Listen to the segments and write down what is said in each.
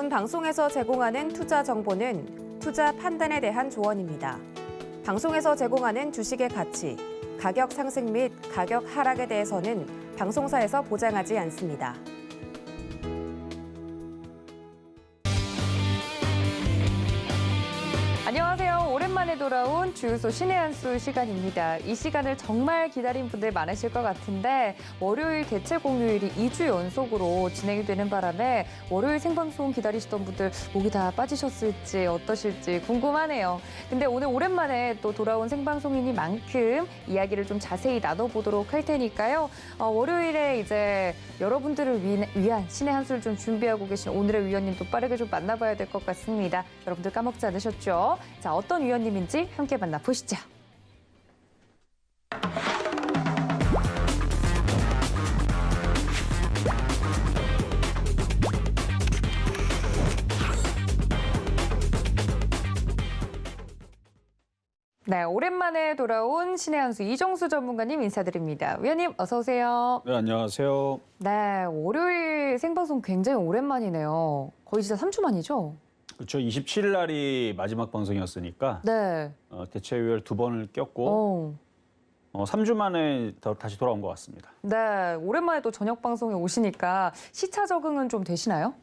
본 방송에서 제공하는 투자 정보는 투자 판단에 대한 조언입니다. 방송에서 제공하는 주식의 가치, 가격 상승 및 가격 하락에 대해서는 방송사에서 보장하지 않습니다. 안녕하세요. 오랜만에 돌아온 주유소 신의 한 수 시간입니다. 이 시간을 정말 기다린 분들 많으실 것 같은데 월요일 개최 공휴일이 2주 연속으로 진행이 되는 바람에 월요일 생방송 기다리시던 분들 목이 다 빠지셨을지 어떠실지 궁금하네요. 근데 오늘 오랜만에 또 돌아온 생방송이니만큼 이야기를 좀 자세히 나눠보도록 할 테니까요. 월요일에 이제 여러분들을 위한 신의 한 수를 좀 준비하고 계신 오늘의 위원님도 빠르게 좀 만나봐야 될 것 같습니다. 여러분들 까먹지 않으셨죠? 자, 어떤 위원님인지 함께 만나보시죠. 네, 오랜만에 돌아온 신의 한 수 이정수 전문가님 인사드립니다. 위원님 어서 오세요. 네, 안녕하세요. 네, 월요일 생방송 굉장히 오랜만이네요. 거의 진짜 3주 만이죠? 그렇죠. 27일 날이 마지막 방송이었으니까 네. 대체휴일 2번을 꼈고 3주 만에 다시 돌아온 것 같습니다. 네, 오랜만에 또 저녁 방송에 오시니까 시차 적응은 좀 되시나요?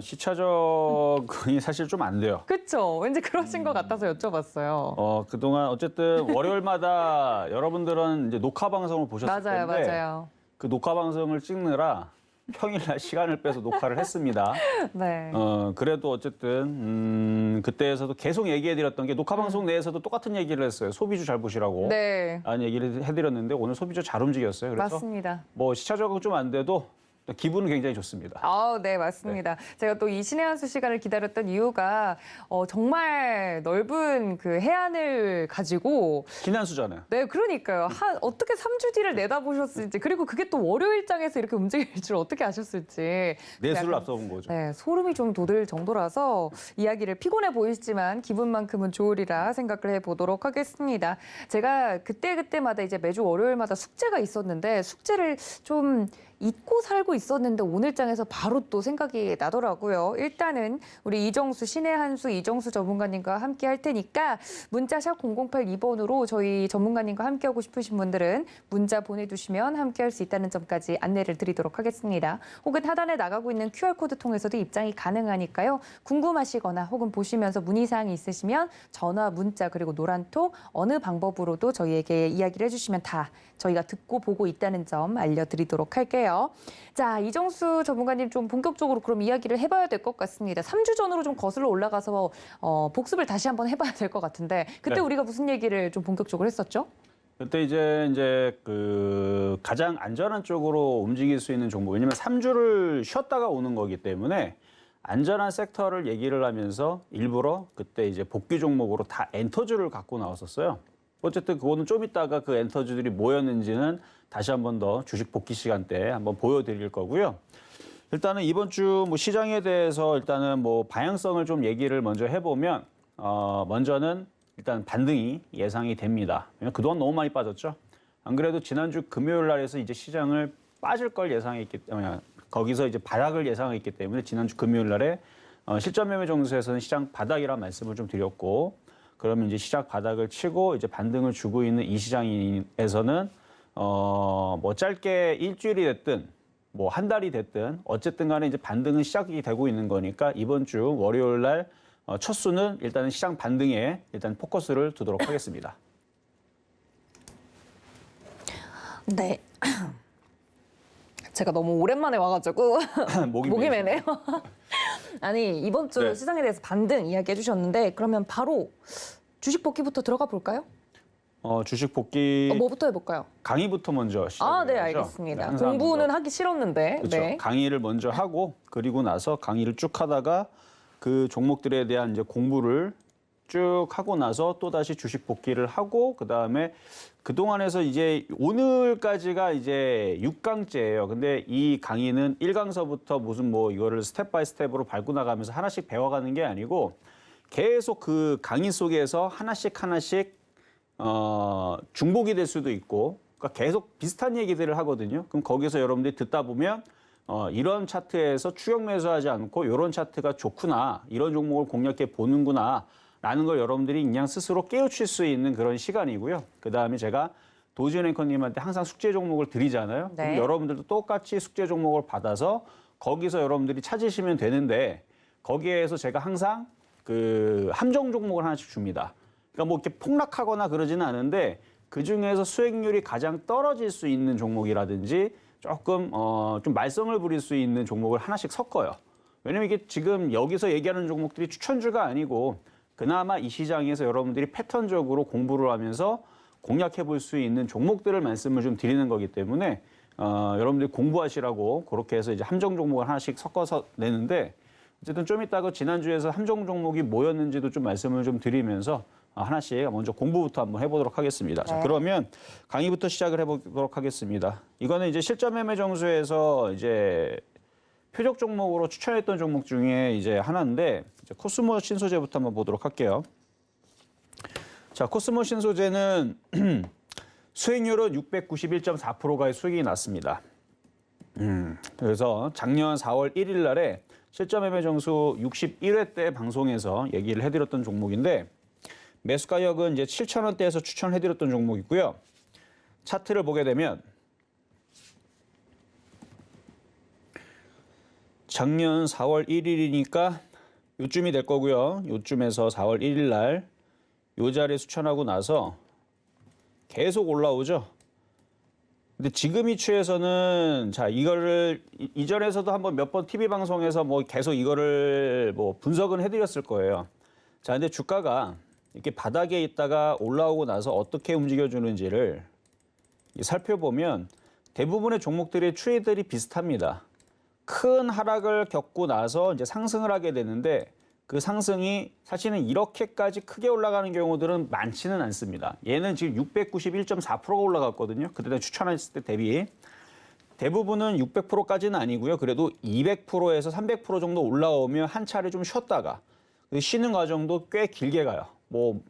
시차 적응이 사실 좀 안 돼요. 그렇죠. 왠지 그러신 것 같아서 여쭤봤어요. 그동안 어쨌든 월요일마다 여러분들은 이제 녹화 방송을 보셨을 맞아요, 텐데 맞아요. 그 녹화 방송을 찍느라 평일날 시간을 빼서 녹화를 했습니다. 네. 그래도 어쨌든 그때에서도 계속 얘기해드렸던 게 녹화 방송 내에서도 똑같은 얘기를 했어요. 소비주 잘 보시라고. 네. 라는 얘기를 해드렸는데 오늘 소비주 잘 움직였어요. 그래서 맞습니다. 뭐 시차 적응 좀 안 돼도 기분은 굉장히 좋습니다. 네, 맞습니다. 제가 또 이 신의 한 수 시간을 기다렸던 이유가 정말 넓은 그 해안을 가지고 기난수잖아요. 네, 그러니까요. 어떻게 3주 뒤를 내다보셨을지 그리고 그게 또 월요일장에서 이렇게 움직일 줄 어떻게 아셨을지 내수를 약간, 앞서본 거죠. 네, 소름이 좀 돋을 정도라서 이야기를 피곤해 보이시지만 기분만큼은 좋으리라 생각을 해보도록 하겠습니다. 제가 그때마다 이제 매주 월요일마다 숙제가 있었는데 숙제를 좀 잊고 살고 있었는데 오늘장에서 바로 또 생각이 나더라고요. 일단은 우리 이정수, 신의 한 수 이정수 전문가님과 함께 할 테니까 문자샵 0082번으로 저희 전문가님과 함께하고 싶으신 분들은 문자 보내주시면 함께할 수 있다는 점까지 안내를 드리도록 하겠습니다. 혹은 하단에 나가고 있는 QR코드 통해서도 입장이 가능하니까요. 궁금하시거나 혹은 보시면서 문의사항이 있으시면 전화, 문자 그리고 노란톡 어느 방법으로도 저희에게 이야기를 해주시면 다 저희가 듣고 보고 있다는 점 알려드리도록 할게요. 자, 이정수 전문가님 좀 본격적으로 그럼 이야기를 해봐야 될 것 같습니다. 3주 전으로 좀 거슬러 올라가서 복습을 다시 한번 해봐야 될 것 같은데 그때 네. 우리가 무슨 얘기를 좀 본격적으로 했었죠? 그때 이제 그 가장 안전한 쪽으로 움직일 수 있는 종목. 왜냐면 3주를 쉬었다가 오는 거기 때문에 안전한 섹터를 얘기를 하면서 일부러 그때 이제 복귀 종목으로 다 엔터주를 갖고 나왔었어요. 어쨌든 그거는 좀 이따가 그 엔터주들이 뭐였는지는 다시 한 번 더 주식 복귀 시간 때 한번 보여드릴 거고요. 일단은 이번 주 뭐 시장에 대해서 일단은 뭐 방향성을 좀 얘기를 먼저 해보면 먼저는 일단 반등이 예상이 됩니다. 왜냐면 그동안 너무 많이 빠졌죠. 안 그래도 지난주 금요일 날에서 이제 시장을 빠질 걸 예상했기 때문에 거기서 이제 바닥을 예상했기 때문에 지난주 금요일 날에 실전 매매 정수에서는 시장 바닥이라는 말씀을 좀 드렸고 그러면 이제 시장 바닥을 치고 이제 반등을 주고 있는 이 시장에서는 뭐 짧게 일주일이 됐든 뭐 한 달이 됐든 어쨌든 간에 이제 반등은 시작이 되고 있는 거니까 이번 주 월요일 날 첫 수는 일단은 시장 반등에 일단 포커스를 두도록 하겠습니다. 네. 제가 너무 오랜만에 와가지고 목이 매네요. 아니 이번 주 네. 시장에 대해서 반등 이야기해 주셨는데 그러면 바로 주식 복귀부터 들어가 볼까요? 주식 복귀 뭐부터 해볼까요? 강의부터 먼저 시작해야죠. 네, 알겠습니다. 항상 공부는 먼저, 하기 싫었는데. 그렇죠. 네. 강의를 먼저 하고 그리고 나서 강의를 쭉 하다가 그 종목들에 대한 이제 공부를 쭉 하고 나서 또 다시 주식 복귀를 하고 그다음에 그동안에서 이제 오늘까지가 이제 6강째예요. 근데 이 강의는 1강서부터 무슨 뭐 이거를 스텝 바이 스텝으로 밟고 나가면서 하나씩 배워가는 게 아니고 계속 그 강의 속에서 하나씩 중복이 될 수도 있고 그러니까 계속 비슷한 얘기들을 하거든요. 그럼 거기서 여러분들이 듣다 보면 이런 차트에서 추격 매수하지 않고 이런 차트가 좋구나, 이런 종목을 공략해 보는구나 라는 걸 여러분들이 그냥 스스로 깨우칠 수 있는 그런 시간이고요. 그다음에 제가 도지현 앵커님한테 항상 숙제 종목을 드리잖아요. 네. 그럼 여러분들도 똑같이 숙제 종목을 받아서 거기서 여러분들이 찾으시면 되는데, 거기에서 제가 항상 그 함정 종목을 하나씩 줍니다. 그러니까 뭐 이렇게 폭락하거나 그러지는 않은데 그 중에서 수익률이 가장 떨어질 수 있는 종목이라든지 조금 좀 말썽을 부릴 수 있는 종목을 하나씩 섞어요. 왜냐면 이게 지금 여기서 얘기하는 종목들이 추천주가 아니고 그나마 이 시장에서 여러분들이 패턴적으로 공부를 하면서 공략해 볼 수 있는 종목들을 말씀을 좀 드리는 거기 때문에 여러분들이 공부하시라고 그렇게 해서 이제 함정 종목을 하나씩 섞어서 내는데, 어쨌든 좀 이따가 지난주에서 함정 종목이 뭐였는지도 좀 말씀을 좀 드리면서 하나씩 먼저 공부부터 한번 해보도록 하겠습니다. 자, 그러면 강의부터 시작을 해보도록 하겠습니다. 이거는 이제 실전 매매 정수에서 이제 표적 종목으로 추천했던 종목 중에 이제 하나인데, 이제 코스모 신소재부터 한번 보도록 할게요. 자, 코스모 신소재는 수익률은 691.4%가 수익이 났습니다. 그래서 작년 4월 1일 날에 실전 매매 정수 61회 때 방송에서 얘기를 해드렸던 종목인데, 매수 가격은 이제 7,000원대에서 추천해드렸던 종목이고요. 차트를 보게 되면 작년 4월 1일이니까 요쯤이 될 거고요. 요쯤에서 4월 1일 날 요 자리에 추천하고 나서 계속 올라오죠. 근데 지금 이 추에서는 자, 이거를 이전에서도 한번 몇 번 TV 방송에서 뭐 계속 이거를 뭐 분석은 해드렸을 거예요. 자, 근데 주가가 이렇게 바닥에 있다가 올라오고 나서 어떻게 움직여주는지를 살펴보면 대부분의 종목들의 추이들이 비슷합니다. 큰 하락을 겪고 나서 이제 상승을 하게 되는데, 그 상승이 사실은 이렇게까지 크게 올라가는 경우들은 많지는 않습니다. 얘는 지금 691.4%가 올라갔거든요. 그때 추천했을 때 대비. 대부분은 600%까지는 아니고요. 그래도 200%에서 300% 정도 올라오면 한 차례 좀 쉬었다가 쉬는 과정도 꽤 길게 가요. 뭐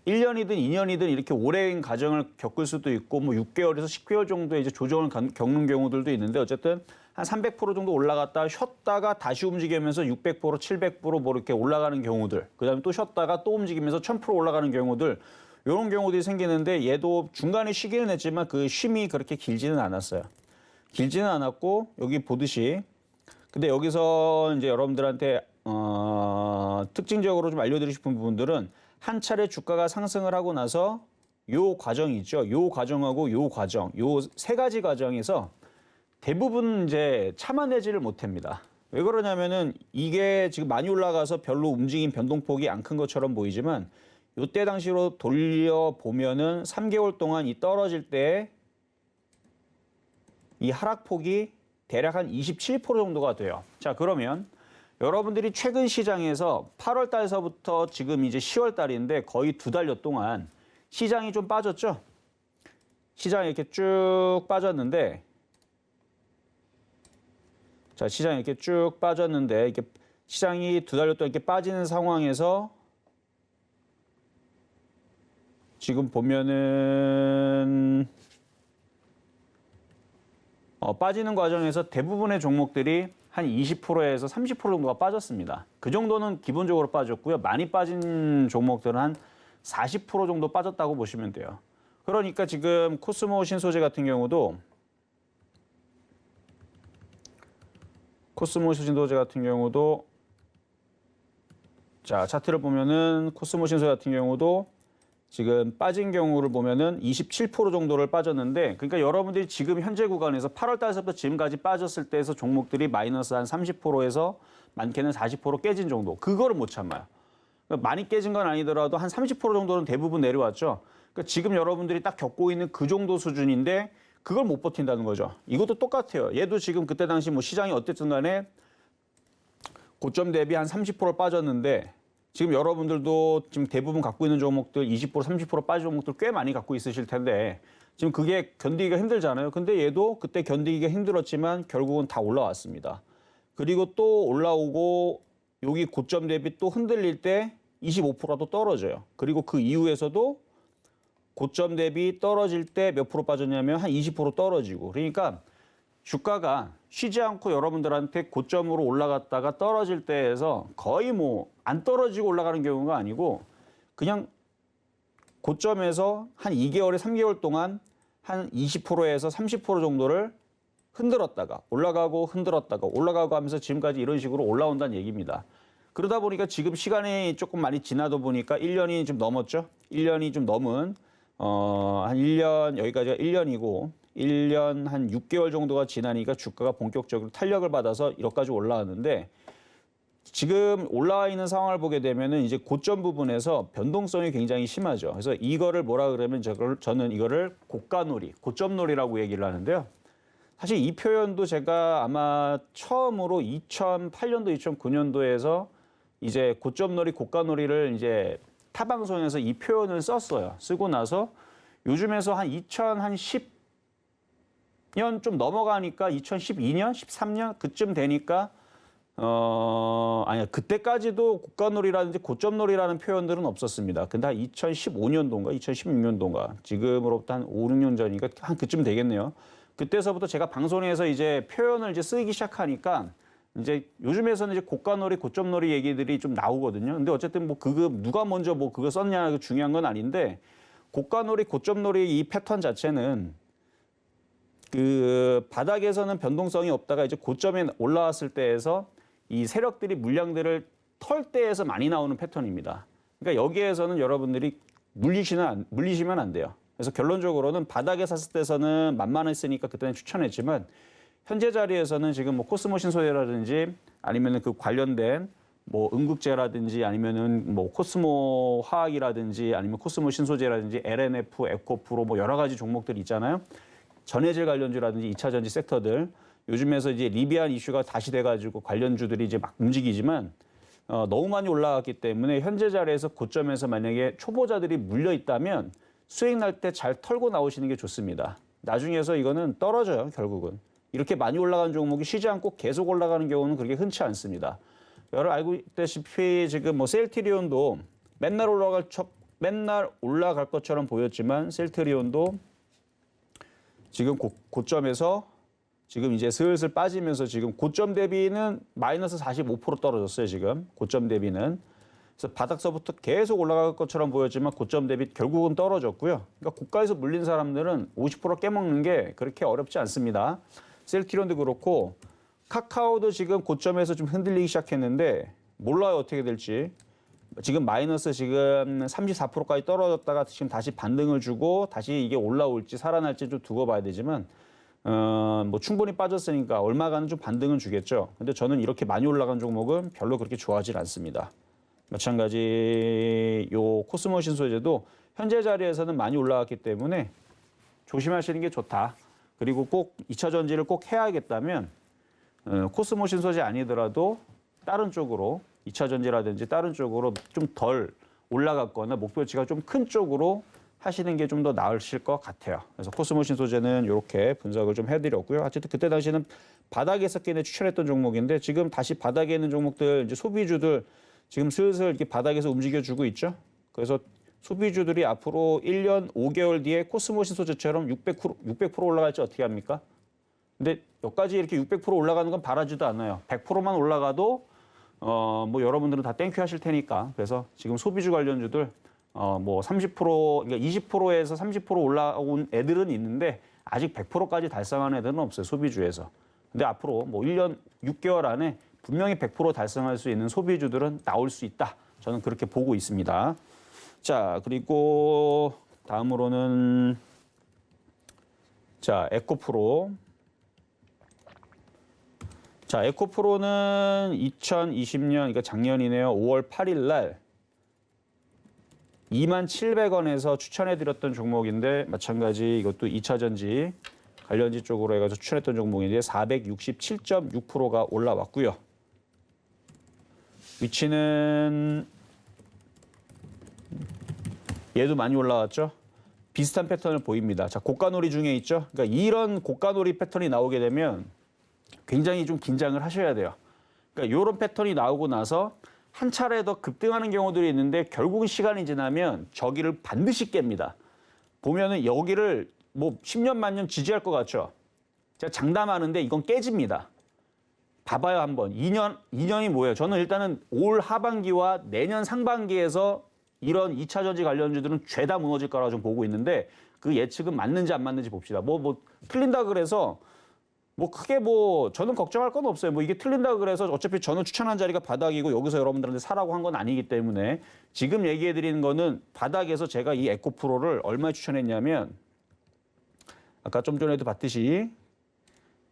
1년이든 2년이든 이렇게 오랜 과정을 겪을 수도 있고, 뭐 6개월에서 10개월 정도의 이제 조정을 겪는 경우들도 있는데, 어쨌든 한 300% 정도 올라갔다가 쉬었다가 다시 움직이면서 600%, 700% 뭐 이렇게 올라가는 경우들, 그다음에 또 쉬었다가 또 움직이면서 1000% 올라가는 경우들, 이런 경우들이 생기는데, 얘도 중간에 쉬기는 했지만 그 쉼이 그렇게 길지는 않았어요. 길지는 않았고, 여기 보듯이, 근데 여기서 이제 여러분들한테 특징적으로 좀 알려드리고 싶은 부분들은, 한 차례 주가가 상승을 하고 나서 요 과정이 있죠. 요 과정하고 요 과정, 요 세 가지 과정에서 대부분 이제 참아내지를 못합니다. 왜 그러냐면은 이게 지금 많이 올라가서 별로 움직임 변동폭이 안 큰 것처럼 보이지만, 요때 당시로 돌려보면은 3개월 동안 이 떨어질 때 이 하락폭이 대략 한 27% 정도가 돼요. 자, 그러면 여러분들이 최근 시장에서 8월 달서부터 지금 이제 10월 달인데 거의 2달여 동안 시장이 좀 빠졌죠? 시장이 이렇게 쭉 빠졌는데, 자, 시장이 이렇게 쭉 빠졌는데, 이렇게 시장이 2달여 동안 이렇게 빠지는 상황에서 지금 보면은 빠지는 과정에서 대부분의 종목들이 한 20%에서 30% 정도가 빠졌습니다. 그 정도는 기본적으로 빠졌고요. 많이 빠진 종목들은 한 40% 정도 빠졌다고 보시면 돼요. 그러니까 지금 코스모 신소재 같은 경우도 자, 차트를 보면은 코스모 신소재 같은 경우도 지금 빠진 경우를 보면은 27% 정도를 빠졌는데, 그러니까 여러분들이 지금 현재 구간에서 8월 달서부터 지금까지 빠졌을 때에서 종목들이 마이너스 한 30%에서 많게는 40% 깨진 정도, 그거를 못 참아요. 그러니까 많이 깨진 건 아니더라도 한 30% 정도는 대부분 내려왔죠. 그러니까 지금 여러분들이 딱 겪고 있는 그 정도 수준인데 그걸 못 버틴다는 거죠. 이것도 똑같아요. 얘도 지금 그때 당시 뭐 시장이 어땠든 간에 고점 대비 한 30% 빠졌는데, 지금 여러분들도 지금 대부분 갖고 있는 종목들 20%, 30% 빠진 종목들 꽤 많이 갖고 있으실 텐데 지금 그게 견디기가 힘들잖아요. 근데 얘도 그때 견디기가 힘들었지만 결국은 다 올라왔습니다. 그리고 또 올라오고 여기 고점 대비 또 흔들릴 때 25%도 떨어져요. 그리고 그 이후에서도 고점 대비 떨어질 때 몇 프로 빠졌냐면 한 20% 떨어지고, 그러니까 주가가 쉬지 않고 여러분들한테 고점으로 올라갔다가 떨어질 때에서 거의 뭐 안 떨어지고 올라가는 경우가 아니고 그냥 고점에서 한 2개월에 3개월 동안 한 20%에서 30% 정도를 흔들었다가 올라가고 흔들었다가 올라가고 하면서 지금까지 이런 식으로 올라온다는 얘기입니다. 그러다 보니까 지금 시간이 조금 많이 지나다 보니까 1년이 좀 넘었죠. 1년이 좀 넘은 한 1년 여기까지가 1년이고 1년 한 6개월 정도가 지나니까 주가가 본격적으로 탄력을 받아서 이렇게까지 올라왔는데 지금 올라와 있는 상황을 보게 되면은 이제 고점 부분에서 변동성이 굉장히 심하죠. 그래서 이거를 뭐라 그러면 저는 이거를 고가놀이, 고점놀이라고 얘기를 하는데요. 사실 이 표현도 제가 아마 처음으로 2008년도, 2009년도에서 이제 고점놀이, 고가놀이를 이제 타 방송에서 이 표현을 썼어요. 쓰고 나서 요즘에서 한 2010년 좀 넘어가니까 2012년, 13년 그쯤 되니까 아니야 그때까지도 고가놀이라든지 고점놀이라는 표현들은 없었습니다. 근데 한 2015년도인가 2016년도인가 지금으로부터 한 5, 6년 전이니까 한 그쯤 되겠네요. 그때서부터 제가 방송에서 이제 표현을 이제 쓰기 시작하니까 이제 요즘에서는 이제 고가놀이, 고점놀이 얘기들이 좀 나오거든요. 근데 어쨌든 뭐 그거 누가 먼저 뭐 그거 썼냐 중요한 건 아닌데 고가놀이, 고점놀이 이 패턴 자체는 그 바닥에서는 변동성이 없다가 이제 고점에 올라왔을 때에서 이 세력들이 물량들을 털 때에서 많이 나오는 패턴입니다. 그러니까 여기에서는 여러분들이 물리시면 안 돼요. 그래서 결론적으로는 바닥에 샀을 때서는 만만했으니까 그때는 추천했지만 현재 자리에서는 지금 뭐 코스모 신소재라든지 아니면은 그 관련된 뭐 응급제라든지 아니면은 뭐 코스모 화학이라든지 아니면 코스모 신소재라든지 LNF, 에코프로 뭐 여러 가지 종목들이 있잖아요. 전해질 관련주라든지 2차 전지 섹터들 요즘에서 이제 리비안 이슈가 다시 돼가지고 관련주들이 이제 막 움직이지만 너무 많이 올라갔기 때문에 현재 자리에서 고점에서 만약에 초보자들이 물려 있다면 수익 날 때 잘 털고 나오시는 게 좋습니다. 나중에서 이거는 떨어져요, 결국은. 이렇게 많이 올라가는 종목이 쉬지 않고 계속 올라가는 경우는 그렇게 흔치 않습니다. 여러분 알고 있다시피 지금 뭐 셀트리온도 맨날 올라갈 것처럼 보였지만 셀트리온도 지금 고점에서 지금 이제 슬슬 빠지면서 지금 고점 대비는 마이너스 45% 떨어졌어요, 지금. 고점 대비는. 그래서 바닥서부터 계속 올라갈 것처럼 보였지만 고점 대비 결국은 떨어졌고요. 그러니까 고가에서 물린 사람들은 50% 깨먹는 게 그렇게 어렵지 않습니다. 셀트리온도 그렇고 카카오도 지금 고점에서 좀 흔들리기 시작했는데 몰라요, 어떻게 될지. 지금 마이너스 지금 34%까지 떨어졌다가 지금 다시 반등을 주고 다시 이게 올라올지 살아날지 좀 두고 봐야 되지만 뭐 충분히 빠졌으니까 얼마간은 좀 반등은 주겠죠. 근데 저는 이렇게 많이 올라간 종목은 별로 그렇게 좋아하지 않습니다. 마찬가지 요 코스모 신소재도 현재 자리에서는 많이 올라왔기 때문에 조심하시는 게 좋다. 그리고 꼭 2차 전지를 꼭 해야겠다면 코스모 신소재 아니더라도 다른 쪽으로 2차 전지라든지 다른 쪽으로 좀 덜 올라갔거나 목표치가 좀 큰 쪽으로 하시는 게 좀 더 나으실 것 같아요. 그래서 코스모 신소재는 이렇게 분석을 좀 해드렸고요. 어쨌든 그때 당시에는 바닥에 있었기에 추천했던 종목인데 지금 다시 바닥에 있는 종목들 이제 소비주들 지금 슬슬 이렇게 바닥에서 움직여주고 있죠. 그래서 소비주들이 앞으로 1년 5개월 뒤에 코스모 신소재처럼 600% 올라갈지 어떻게 합니까? 근데 여기까지 이렇게 600% 올라가는 건 바라지도 않아요. 100%만 올라가도 뭐 여러분들은 다 땡큐 하실 테니까. 그래서 지금 소비주 관련주들 뭐 30% 그러니까 20%에서 30% 올라온 애들은 있는데 아직 100%까지 달성한 애들은 없어요. 소비주에서. 근데 앞으로 뭐 1년 6개월 안에 분명히 100% 달성할 수 있는 소비주들은 나올 수 있다. 저는 그렇게 보고 있습니다. 자, 그리고 다음으로는 자, 에코프로. 자, 에코프로는 2020년, 그러니까 작년이네요. 5월 8일 날 27,000원에서 추천해드렸던 종목인데 마찬가지 이것도 2차 전지 관련지 쪽으로 해가지고 추천했던 종목인데 467.6%가 올라왔고요. 위치는 얘도 많이 올라왔죠. 비슷한 패턴을 보입니다. 자, 고가놀이 중에 있죠. 그러니까 이런 고가놀이 패턴이 나오게 되면 굉장히 좀 긴장을 하셔야 돼요. 그러니까 이런 패턴이 나오고 나서 한 차례 더 급등하는 경우들이 있는데 결국은 시간이 지나면 저기를 반드시 깹니다. 보면은 여기를 뭐 10년 만년 지지할 것 같죠. 제가 장담하는데 이건 깨집니다. 봐봐요 한번. 2년이 뭐예요? 저는 일단은 올 하반기와 내년 상반기에서 이런 2차 전지 관련주들은 죄다 무너질 거라고 좀 보고 있는데 그 예측은 맞는지 안 맞는지 봅시다. 뭐 틀린다 그래서 뭐 크게 뭐 저는 걱정할 건 없어요. 뭐 이게 틀린다 그래서 어차피 저는 추천한 자리가 바닥이고 여기서 여러분들한테 사라고 한 건 아니기 때문에 지금 얘기해 드리는 거는 바닥에서 제가 이 에코프로를 얼마에 추천했냐면 아까 좀 전에도 봤듯이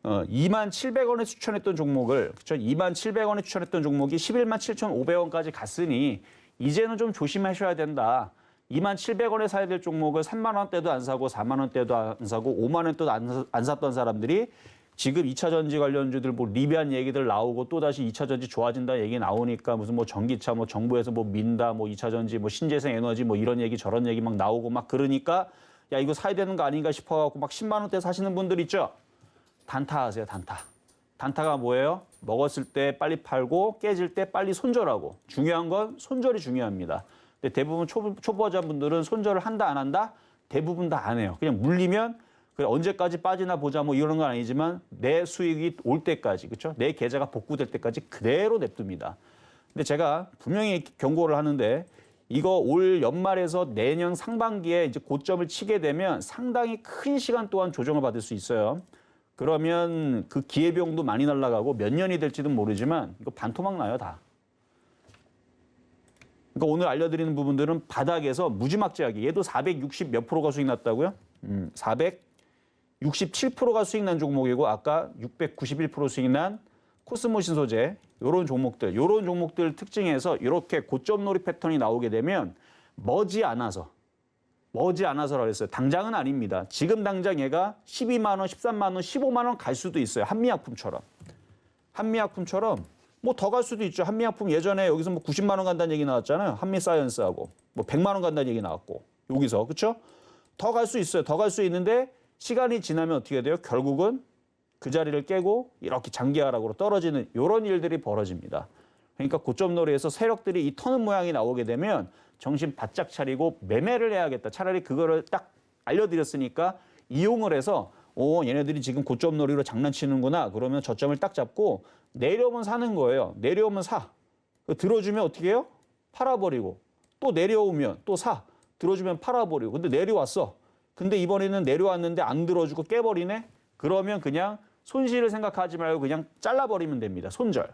27,000원에 추천했던 종목을 그렇죠? 27,000원에 추천했던 종목이 117,500원까지 갔으니 이제는 좀 조심하셔야 된다. 27,000원에 사야 될 종목을 3만 원대도 안 사고 4만 원대도 안 사고 5만 원대도 안 샀던 사람들이 지금 2차 전지 관련주들 뭐 리비안 얘기들 나오고 또 다시 2차 전지 좋아진다 얘기 나오니까 무슨 뭐 전기차 뭐 정부에서 뭐 민다 뭐 2차 전지 뭐 신재생 에너지 뭐 이런 얘기 저런 얘기 막 나오고 막 그러니까 야 이거 사야 되는 거 아닌가 싶어 갖고 막 10만 원대 사시는 분들 있죠. 단타하세요, 단타. 단타가 뭐예요? 먹었을 때 빨리 팔고 깨질 때 빨리 손절하고. 중요한 건 손절이 중요합니다. 근데 대부분 초보자분들은 손절을 한다 안 한다? 대부분 다 안 해요. 그냥 물리면 그래 언제까지 빠지나 보자 뭐 이런 건 아니지만 내 수익이 올 때까지 그렇죠? 내 계좌가 복구될 때까지 그대로 냅둡니다. 근데 제가 분명히 경고를 하는데 이거 올 연말에서 내년 상반기에 이제 고점을 치게 되면 상당히 큰 시간 동안 조정을 받을 수 있어요. 그러면 그 기회비용도 많이 날아가고 몇 년이 될지는 모르지만 이거 반토막 나요 다. 그러니까 오늘 알려드리는 부분들은 바닥에서 무지막지하게 얘도 460 몇 프로가 수익 났다고요? 467%가 수익 난 종목이고 아까 691% 수익 난 코스모신 소재 요런 종목들 특징에서 이렇게 고점놀이 패턴이 나오게 되면 머지않아서라고 했어요. 당장은 아닙니다. 지금 당장 얘가 12만 원, 13만 원, 15만 원 갈 수도 있어요. 한미약품처럼 뭐 더 갈 수도 있죠. 한미약품 예전에 여기서 뭐 90만 원 간다는 얘기 나왔잖아요. 한미사이언스하고 뭐 100만 원 간다는 얘기 나왔고 여기서 그렇죠? 더 갈 수 있어요. 더 갈 수 있는데 시간이 지나면 어떻게 돼요? 결국은 그 자리를 깨고 이렇게 장기 하락으로 떨어지는 이런 일들이 벌어집니다. 그러니까 고점놀이에서 세력들이 이 터는 모양이 나오게 되면 정신 바짝 차리고 매매를 해야겠다. 차라리 그거를 딱 알려드렸으니까 이용을 해서 얘네들이 지금 고점놀이로 장난치는구나. 그러면 저점을 딱 잡고 내려오면 사는 거예요. 내려오면 사. 들어주면 어떻게 해요? 팔아버리고. 또 내려오면 또 사. 들어주면 팔아버리고. 근데 내려왔어. 근데 이번에는 내려왔는데 안 들어주고 깨버리네? 그러면 그냥 손실을 생각하지 말고 그냥 잘라버리면 됩니다. 손절.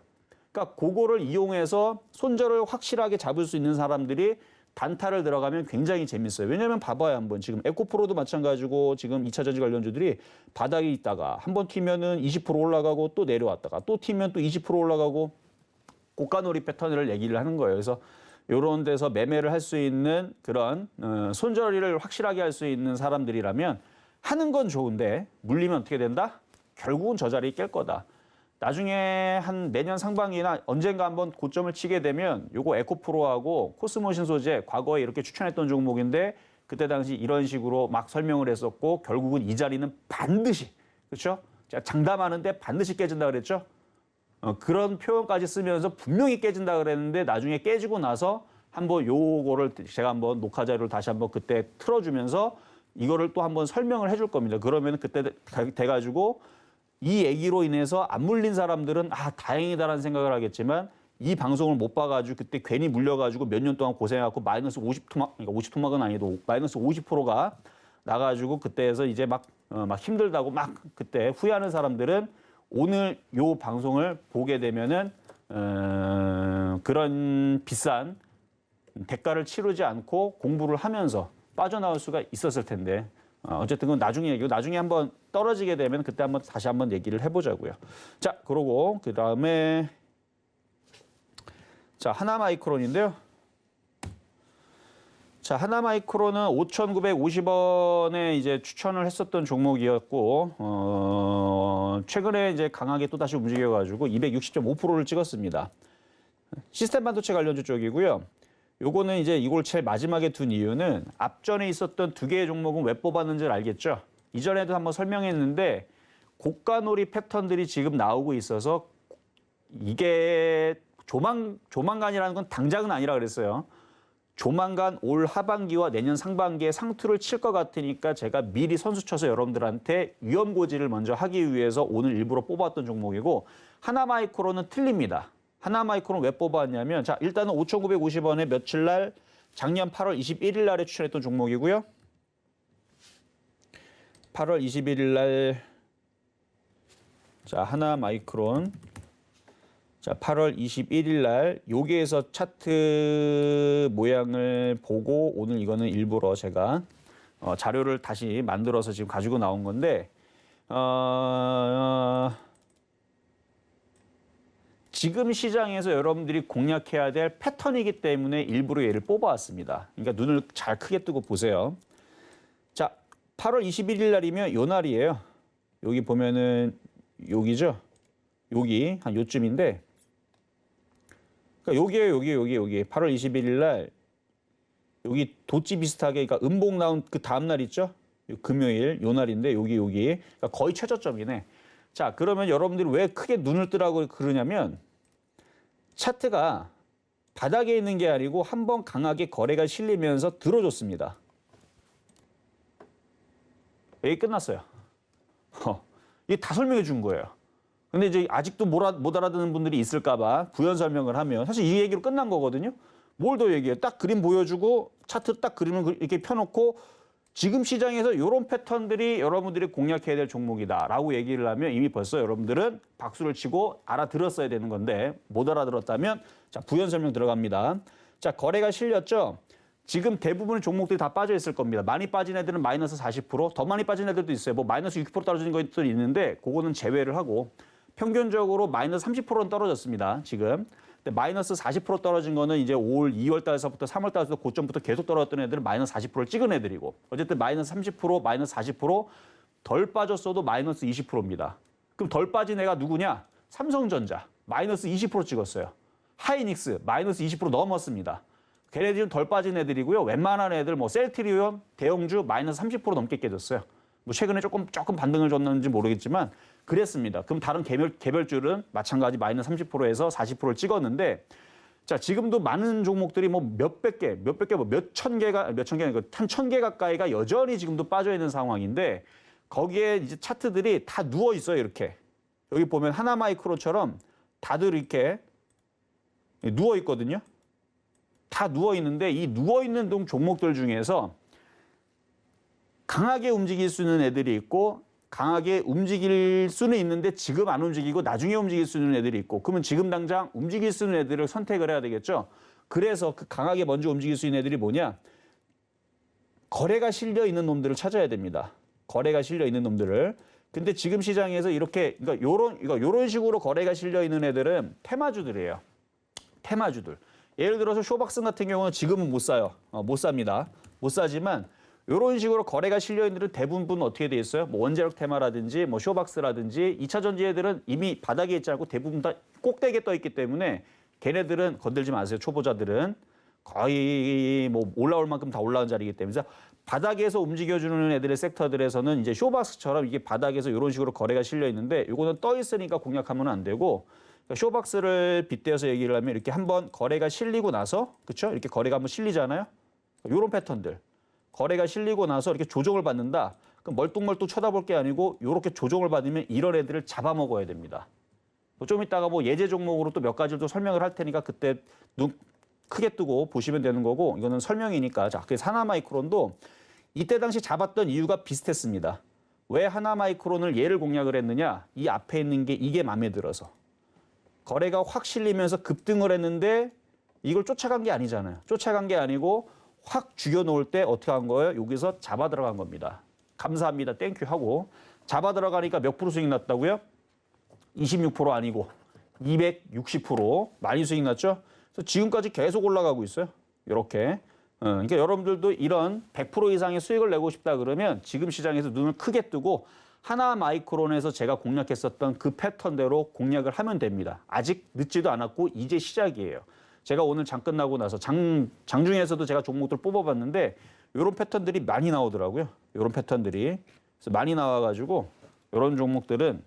그러니까 그거를 이용해서 손절을 확실하게 잡을 수 있는 사람들이 단타를 들어가면 굉장히 재밌어요. 왜냐하면 봐봐요 한번 지금 에코프로도 마찬가지고 지금 2차 전지 관련주들이 바닥에 있다가 한번 튀면은 20% 올라가고 또 내려왔다가 또 튀면 또 20% 올라가고 고가놀이 패턴을 얘기를 하는 거예요. 그래서 이런 데서 매매를 할 수 있는 그런 손절을 확실하게 할 수 있는 사람들이라면 하는 건 좋은데 물리면 어떻게 된다? 결국은 저 자리에 깰 거다. 나중에 한 내년 상반기나 언젠가 한번 고점을 치게 되면 요거 에코프로하고 코스모신 소재 과거에 이렇게 추천했던 종목인데 그때 당시 이런 식으로 막 설명을 했었고 결국은 이 자리는 반드시 그렇죠? 제가 장담하는데 반드시 깨진다 그랬죠? 그런 표현까지 쓰면서 분명히 깨진다 그랬는데 나중에 깨지고 나서 한번 요거를 제가 한번 녹화 자료를 다시 한번 그때 틀어주면서 이거를 또 한번 설명을 해줄 겁니다. 그러면 그때 돼가지고 이 얘기로 인해서 안 물린 사람들은 다행이다라는 생각을 하겠지만 이 방송을 못 봐가지고 그때 괜히 물려가지고 몇 년 동안 고생해갖고 마이너스 50토막, 그러니까 50토막은 아니도 마이너스 50%가 나가지고 그때에서 이제 막 힘들다고 막 그때 후회하는 사람들은 오늘 요 방송을 보게 되면은 그런 비싼 대가를 치르지 않고 공부를 하면서 빠져나올 수가 있었을 텐데 어쨌든 그건 나중에 얘기고 나중에 한번 떨어지게 되면 그때 한번 다시 한번 얘기를 해보자고요. 자, 그러고 그 다음에 자 하나마이크론인데요. 자 하나마이크론은 5,950원에 이제 추천을 했었던 종목이었고 최근에 이제 강하게 또 다시 움직여가지고 260.5%를 찍었습니다. 시스템 반도체 관련주 쪽이고요. 요거는 이제 이걸 제일 마지막에 둔 이유는 앞전에 있었던 두 개의 종목은 왜 뽑았는지를 알겠죠? 이전에도 한번 설명했는데 고가놀이 패턴들이 지금 나오고 있어서 이게 조만간이라는 건 당장은 아니라 그랬어요. 조만간 올 하반기와 내년 상반기에 상투를 칠 것 같으니까 제가 미리 선수 쳐서 여러분들한테 위험 고지를 먼저 하기 위해서 오늘 일부러 뽑았던 종목이고 하나마이크론은 틀립니다. 하나마이크론 왜 뽑았냐면 자 일단은 5,950원에 며칠 날 작년 8월 21일 날에 추천했던 종목이고요. 8월 21일 날 자 하나마이크론 자, 8월 21일 날 여기에서 차트 모양을 보고 오늘 이거는 일부러 제가 자료를 다시 만들어서 지금 가지고 나온 건데 지금 시장에서 여러분들이 공략해야 될 패턴이기 때문에 일부러 얘를 뽑아왔습니다. 그러니까 눈을 잘 크게 뜨고 보세요. 자, 8월 21일 날이면 요 날이에요. 여기 보면은 여기죠. 여기 한 요쯤인데 그러니까 여기에요, 여기. 8월 21일 날 여기 도치 비슷하게 그러니까 음봉 나온 그 다음 날 있죠? 금요일 요 날인데 여기 그러니까 거의 최저점이네. 자, 그러면 여러분들이 왜 크게 눈을 뜨라고 그러냐면 차트가 바닥에 있는 게 아니고 한번 강하게 거래가 실리면서 들어줬습니다. 여기 끝났어요. 이게 다 설명해 준 거예요. 근데 이제 아직도 못 알아듣는 분들이 있을까봐 부연 설명을 하면 사실 이 얘기로 끝난 거거든요. 뭘 더 얘기해요? 딱 그림 보여주고 차트 딱 그림을 이렇게 펴놓고 지금 시장에서 이런 패턴들이 여러분들이 공략해야 될 종목이다라고 얘기를 하면 이미 벌써 여러분들은 박수를 치고 알아들었어야 되는 건데 못 알아들었다면 자 부연 설명 들어갑니다. 자 거래가 실렸죠. 지금 대부분의 종목들이 다 빠져 있을 겁니다. 많이 빠진 애들은 마이너스 40%, 더 많이 빠진 애들도 있어요. 뭐 마이너스 60% 떨어지는 것들이 있는데 그거는 제외를 하고 평균적으로 마이너스 30%는 떨어졌습니다. 지금. 근데 마이너스 40% 떨어진 거는 이제 2월 달서부터 3월 달부터 고점부터 계속 떨어졌던 애들은 마이너스 40%를 찍은 애들이고 어쨌든 마이너스 30%, 마이너스 40%덜 빠졌어도 마이너스 20%입니다. 그럼 덜 빠진 애가 누구냐? 삼성전자 마이너스 20% 찍었어요. 하이닉스 마이너스 20% 넘었습니다. 걔네들이 좀 덜 빠진 애들이고요. 웬만한 애들 뭐 셀트리온, 대형주 마이너스 30% 넘게 깨졌어요. 뭐 최근에 조금 반등을 줬는지 모르겠지만 그랬습니다. 그럼 다른 개별주는 마찬가지 마이너스 30%에서 40%를 찍었는데 자 지금도 많은 종목들이 뭐 몇백 개, 뭐 몇천 개가 한 1,000개 가까이가 여전히 지금도 빠져 있는 상황인데 거기에 이제 차트들이 다 누워 있어요. 이렇게 여기 보면 하나마이크로처럼 다들 이렇게 누워 있거든요. 다 누워 있는데 이 누워 있는 종목들 중에서 강하게 움직일 수 있는 애들이 있고 강하게 움직일 수는 있는데 지금 안 움직이고 나중에 움직일 수 있는 애들이 있고 그러면 지금 당장 움직일 수 있는 애들을 선택을 해야 되겠죠. 그래서 그 강하게 먼저 움직일 수 있는 애들이 뭐냐? 거래가 실려 있는 놈들을 찾아야 됩니다. 거래가 실려 있는 놈들을. 근데 지금 시장에서 이렇게 그러니까 요런 식으로 거래가 실려 있는 애들은 테마주들이에요. 테마주들. 예를 들어서 쇼박스 같은 경우는 지금은 못 사요. 못 삽니다. 못 사지만 이런 식으로 거래가 실려 있는 애들은 대부분 어떻게 돼 있어요? 뭐 원자력 테마라든지 뭐 쇼박스라든지 2차 전지 애들은 이미 바닥에 있지 않고 대부분 다 꼭대기에 떠 있기 때문에 걔네들은 건들지 마세요. 초보자들은 거의 뭐 올라올 만큼 다 올라온 자리이기 때문에 그래서 바닥에서 움직여주는 애들의 섹터들에서는 이제 쇼박스처럼 이게 바닥에서 이런 식으로 거래가 실려 있는데 이거는 떠 있으니까 공략하면 안 되고 그러니까 쇼박스를 빗대어서 얘기를 하면 이렇게 한번 거래가 실리고 나서 그렇죠? 이렇게 거래가 한번 실리잖아요. 이런 패턴들. 거래가 실리고 나서 이렇게 조정을 받는다. 그럼 멀뚱멀뚱 쳐다볼 게 아니고 이렇게 조정을 받으면 이런 애들을 잡아먹어야 됩니다. 좀 이따가 뭐 예제 종목으로 또 몇 가지를 또 설명을 할 테니까 그때 눈 크게 뜨고 보시면 되는 거고 이거는 설명이니까. 자, 그래서 하나마이크론도 이때 당시 잡았던 이유가 비슷했습니다. 왜 하나마이크론을 얘를 공략을 했느냐? 이 앞에 있는 게 이게 마음에 들어서. 거래가 확 실리면서 급등을 했는데 이걸 쫓아간 게 아니잖아요. 쫓아간 게 아니고 확 죽여놓을 때 어떻게 한 거예요? 여기서 잡아 들어간 겁니다. 감사합니다. 땡큐 하고. 잡아 들어가니까 몇 프로 수익 났다고요? 26% 아니고 260% 많이 수익 났죠? 그래서 지금까지 계속 올라가고 있어요. 이렇게. 그러니까 여러분들도 이런 100% 이상의 수익을 내고 싶다 그러면 지금 시장에서 눈을 크게 뜨고 하나마이크론에서 제가 공략했었던 그 패턴대로 공략을 하면 됩니다. 아직 늦지도 않았고 이제 시작이에요. 제가 오늘 장 끝나고 나서 장중에서도 제가 종목들 뽑아봤는데 이런 패턴들이 많이 나오더라고요. 이런 패턴들이. 그래서 많이 나와가지고 이런 종목들은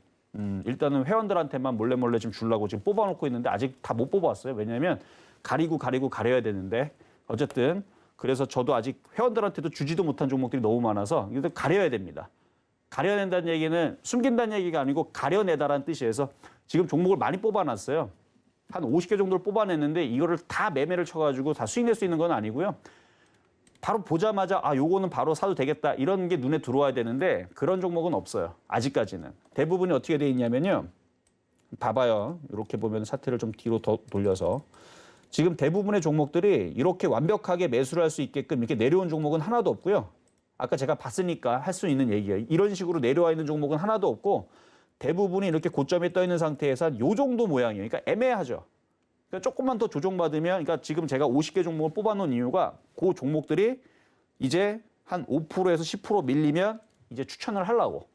일단은 회원들한테만 몰래 좀 주려고 지금 뽑아놓고 있는데 아직 다 못 뽑았어요. 왜냐하면 가리고 가려야 되는데 어쨌든 그래서 저도 아직 회원들한테도 주지도 못한 종목들이 너무 많아서 이거 가려야 됩니다. 가려낸다는 얘기는 숨긴다는 얘기가 아니고 가려내다라는 뜻이어서 지금 종목을 많이 뽑아놨어요. 한 50개 정도를 뽑아냈는데 이거를 다 매매를 쳐가지고 다 수익 낼 수 있는 건 아니고요. 바로 보자마자 요거는 바로 사도 되겠다 이런 게 눈에 들어와야 되는데 그런 종목은 없어요. 아직까지는. 대부분이 어떻게 돼 있냐면요. 봐봐요. 이렇게 보면 차트를 좀 뒤로 더 돌려서 지금 대부분의 종목들이 이렇게 완벽하게 매수를 할 수 있게끔 이렇게 내려온 종목은 하나도 없고요. 아까 제가 봤으니까 할 수 있는 얘기예요. 이런 식으로 내려와 있는 종목은 하나도 없고 대부분이 이렇게 고점에 떠 있는 상태에서 한 요 정도 모양이에요. 그러니까 애매하죠. 그러니까 조금만 더 조정받으면, 그러니까 지금 제가 50개 종목을 뽑아놓은 이유가 그 종목들이 이제 한 5%에서 10% 밀리면 이제 추천을 하려고.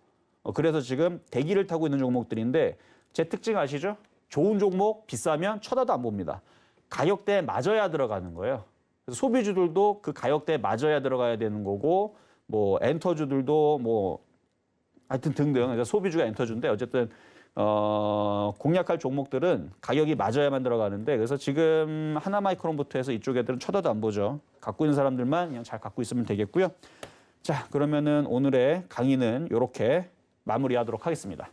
그래서 지금 대기를 타고 있는 종목들인데 제 특징 아시죠? 좋은 종목 비싸면 쳐다도 안 봅니다. 가격대에 맞아야 들어가는 거예요. 그래서 소비주들도 그 가격대에 맞아야 들어가야 되는 거고, 뭐 엔터주들도 뭐 하여튼 등등. 그러니까 소비주가 엔터주인데 어쨌든 공략할 종목들은 가격이 맞아야만 들어가는데 그래서 지금 하나마이크론부터 해서 이쪽 애들은 쳐다도 안 보죠. 갖고 있는 사람들만 그냥 잘 갖고 있으면 되겠고요. 자, 그러면은 오늘의 강의는 이렇게 마무리하도록 하겠습니다.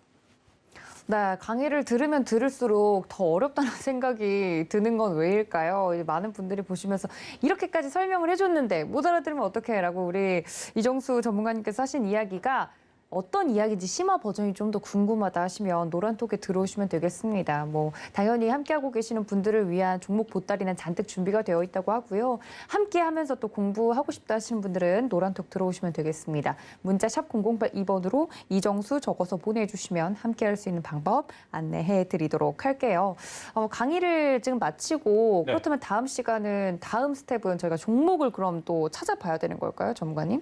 네, 강의를 들으면 들을수록 더 어렵다는 생각이 드는 건 왜일까요? 이제 많은 분들이 보시면서 이렇게까지 설명을 해줬는데 못 알아들으면 어떡해? 라고 우리 이정수 전문가님께서 하신 이야기가 어떤 이야기인지 심화 버전이 좀 더 궁금하다 하시면 노란톡에 들어오시면 되겠습니다. 뭐 당연히 함께하고 계시는 분들을 위한 종목 보따리는 잔뜩 준비가 되어 있다고 하고요. 함께하면서 또 공부하고 싶다 하시는 분들은 노란톡 들어오시면 되겠습니다. 문자 샵 0082번으로 이정수 적어서 보내주시면 함께할 수 있는 방법 안내해 드리도록 할게요. 강의를 지금 마치고 네. 그렇다면 다음 시간은 다음 스텝은 저희가 종목을 그럼 또 찾아봐야 되는 걸까요, 전문가님?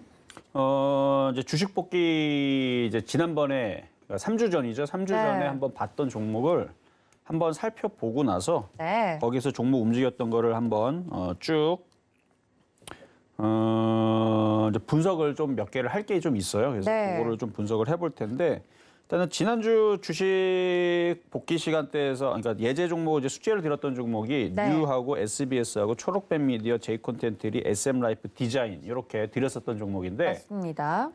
이제 주식 복귀 이제 지난번에 3주 전이죠. 3주 전에 한번 봤던 종목을 한번 살펴보고 나서 네. 거기서 종목 움직였던 거를 한번 쭉 이제 분석을 좀 몇 개를 할 게 좀 있어요. 그래서 네. 그거를 좀 분석을 해볼 텐데 일단은 지난주 주식 복귀 시간대에서 그러니까 예제 종목 이제 숙제를 드렸던 종목이 네. 뉴하고 SBS하고 초록뱀 미디어, J 콘텐츠리, SM 라이프 디자인 이렇게 드렸었던 종목인데 맞습니다.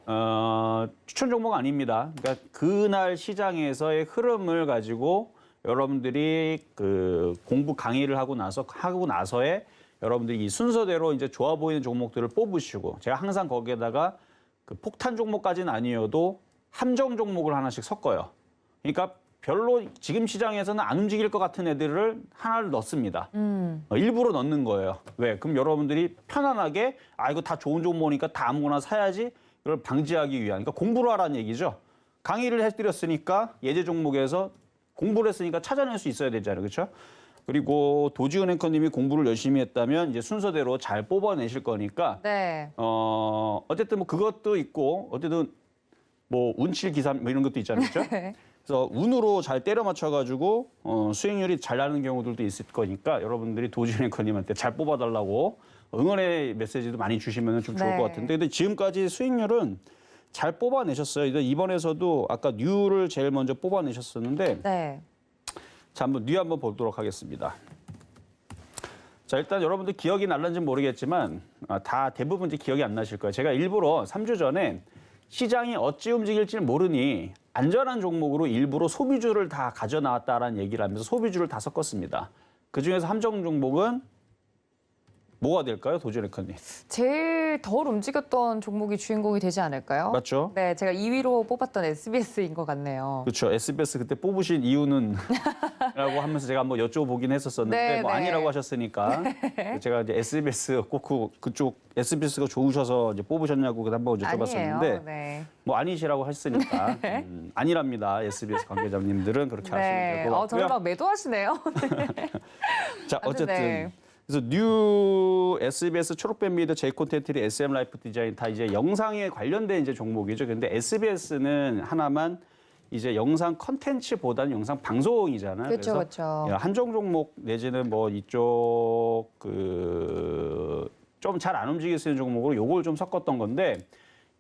추천 종목 아닙니다. 그러니까 그날 시장에서의 흐름을 가지고 여러분들이 그 공부 강의를 하고 나서의 여러분들이 이 순서대로 이제 좋아 보이는 종목들을 뽑으시고 제가 항상 거기에다가 그 폭탄 종목까지는 아니어도 함정 종목을 하나씩 섞어요. 그러니까 별로 지금 시장에서는 안 움직일 것 같은 애들을 하나를 넣습니다. 일부러 넣는 거예요. 왜? 그럼 여러분들이 편안하게 이거 다 좋은 종목이니까 다 아무거나 사야지 이걸 방지하기 위한 그러니까 공부를 하라는 얘기죠. 강의를 해드렸으니까 예제 종목에서 공부를 했으니까 찾아낼 수 있어야 되잖아요. 그렇죠? 그리고 도지은 앵커님이 공부를 열심히 했다면 이제 순서대로 잘 뽑아내실 거니까 네. 어쨌든 뭐 그것도 있고 어쨌든 뭐 운칠 기산 뭐 이런 것도 있잖아요. 그렇죠? 그래서 운으로 잘 때려 맞춰가지고 수익률이 잘 나는 경우들도 있을 거니까 여러분들이 도지은 앵커님한테 잘 뽑아달라고 응원의 메시지도 많이 주시면 좀 좋을 네. 것 같은데 근데 지금까지 수익률은 잘 뽑아내셨어요. 이번에서도 아까 뉴를 제일 먼저 뽑아내셨었는데 네. 자, 한번 뉴 한번 보도록 하겠습니다. 자, 일단 여러분들 기억이 날는지 모르겠지만 다 대부분 이제 기억이 안 나실 거예요. 제가 일부러 3주 전에 시장이 어찌 움직일지 모르니 안전한 종목으로 일부러 소비주를 다 가져 나왔다라는 얘기를 하면서 소비주를 다 섞었습니다. 그중에서 함정 종목은 뭐가 될까요, 도지은 앵커님? 제일 덜 움직였던 종목이 주인공이 되지 않을까요? 맞죠? 네, 제가 2위로 뽑았던 SBS인 것 같네요. 그렇죠. SBS 그때 뽑으신 이유는 라고 하면서 제가 한번 여쭤보긴 했었었는데 네, 뭐 네. 아니라고 하셨으니까 제가 이제 SBS 꼭 그쪽 SBS가 좋으셔서 이제 뽑으셨냐고 한번 여쭤봤었는데 아니에요. 네. 뭐 아니시라고 했으니까 아니랍니다. SBS 관계자님들은 그렇게 하시면 될 네. 것 같고요. 저를 막 매도하시네요. 자, 어쨌든 네. 그래서 뉴 SBS 초록뱀 미디어, J 콘텐츠리, SM 라이프 디자인 다 이제 영상에 관련된 이제 종목이죠. 근데 SBS는 하나만 이제 영상 컨텐츠보다는 영상 방송이잖아요. 그렇죠, 그래서 그렇죠. 한정 종목 내지는 뭐 이쪽 좀 잘 안 움직일 수 있는 종목으로 요걸 좀 섞었던 건데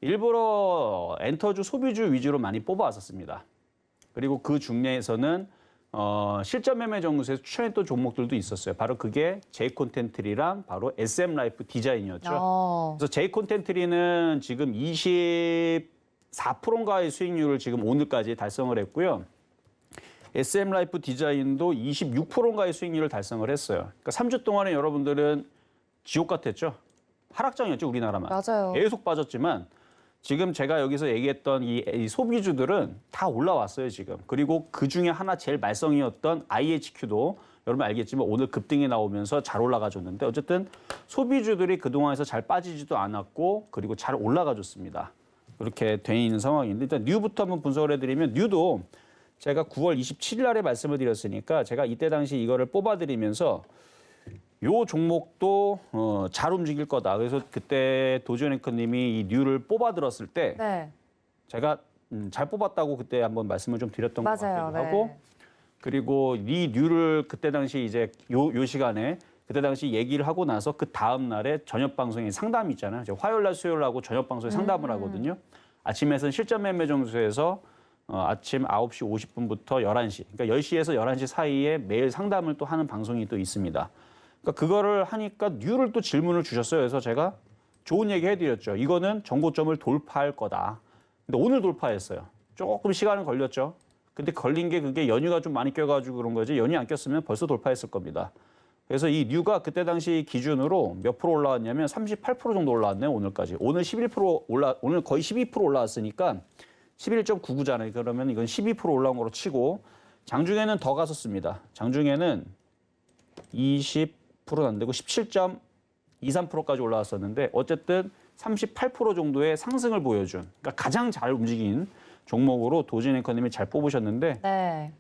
일부러 엔터주 소비주 위주로 많이 뽑아왔었습니다. 그리고 그 중에서는 실전 매매 정수에서 추천했던 종목들도 있었어요. 바로 그게 J 콘텐트리랑 바로 SM 라이프 디자인이었죠. 그래서 J 콘텐트리는 지금 24%인가의 수익률을 지금 오늘까지 달성을 했고요. SM 라이프 디자인도 26%인가의 수익률을 달성을 했어요. 그러니까 3주 동안에 여러분들은 지옥 같았죠. 하락장이었죠, 우리나라만. 맞아요. 계속 빠졌지만 지금 제가 여기서 얘기했던 이 소비주들은 다 올라왔어요, 지금. 그리고 그 중에 하나 제일 말썽이었던 IHQ도 여러분 알겠지만 오늘 급등이 나오면서 잘 올라가줬는데 어쨌든 소비주들이 그동안에서 잘 빠지지도 않았고 그리고 잘 올라가줬습니다. 그렇게 돼 있는 상황인데 일단 뉴부터 한번 분석을 해드리면 뉴도 제가 9월 27일 날에 말씀을 드렸으니까 제가 이때 당시 이거를 뽑아드리면서 요 종목도 잘 움직일 거다. 그래서 그때 도지현 앵커님이 이 뉴를 뽑아들었을 때 네. 제가 잘 뽑았다고 그때 한번 말씀을 좀 드렸던 것 맞아요. 같기도 하고 그리고 이 뉴를 그때 당시 이제 요 시간에 그때 당시 얘기를 하고 나서 그 다음 날에 저녁 방송에 상담이 있잖아요. 화요일 날 수요일 하고 저녁 방송에 상담을 하거든요. 아침에서는 실전 매매 정수에서 아침 9시 50분부터 11시, 그러니까 10시에서 11시 사이에 매일 상담을 또 하는 방송이 또 있습니다. 그러니까 그거를 하니까 뉴를 또 질문을 주셨어요. 그래서 제가 좋은 얘기 해드렸죠. 이거는 정고점을 돌파할 거다. 근데 오늘 돌파했어요. 조금 시간은 걸렸죠. 근데 걸린 게 그게 연휴가 좀 많이 껴가지고 그런 거지. 연휴 안 꼈으면 벌써 돌파했을 겁니다. 그래서 이 뉴가 그때 당시 기준으로 몇 프로 올라왔냐면 38% 정도 올라왔네요. 오늘까지. 오늘 11% 오늘 거의 12% 올라왔으니까 11.99잖아요. 그러면 이건 12% 올라온 거로 치고 장중에는 더 갔었습니다. 장중에는 20%는 안 되고 17.23%까지 올라왔었는데 어쨌든 38% 정도의 상승을 보여준 그러니까 가장 잘 움직인 종목으로 도진 앵커님이 잘 뽑으셨는데 네.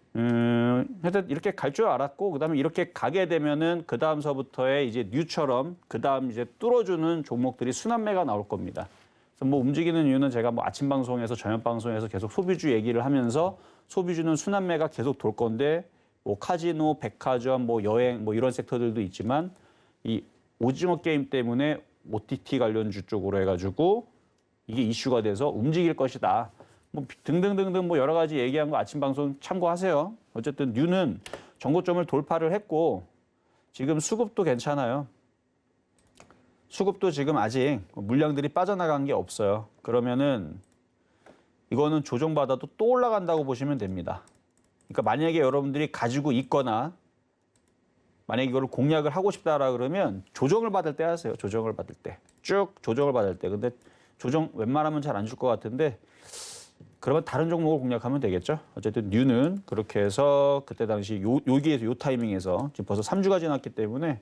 하여튼 이렇게 갈 줄 알았고 그다음에 이렇게 가게 되면은 그 다음서부터의 이제 뉴처럼 그 다음 이제 뚫어주는 종목들이 순환매가 나올 겁니다. 그래서 뭐 움직이는 이유는 제가 뭐 아침 방송에서 저녁 방송에서 계속 소비주 얘기를 하면서 소비주는 순환매가 계속 돌 건데 뭐 카지노, 백화점, 뭐 여행 뭐 이런 섹터들도 있지만 이 오징어 게임 때문에 OTT 관련주 쪽으로 해가지고 이게 이슈가 돼서 움직일 것이다. 뭐 등등등등 뭐 여러 가지 얘기한 거 아침 방송 참고하세요. 어쨌든 뉴는 정고점을 돌파를 했고 지금 수급도 괜찮아요. 수급도 지금 아직 물량들이 빠져나간 게 없어요. 그러면은 이거는 조정받아도 또 올라간다고 보시면 됩니다. 그러니까 만약에 여러분들이 가지고 있거나 만약에 이거를 공략을 하고 싶다라 그러면 조정을 받을 때 하세요. 조정을 받을 때. 쭉 조정을 받을 때. 근데 조정 웬만하면 잘 안 줄 것 같은데 그러면 다른 종목을 공략하면 되겠죠. 어쨌든 뉴는 그렇게 해서 그때 당시 여기에서 요 타이밍에서 지금 벌써 3주가 지났기 때문에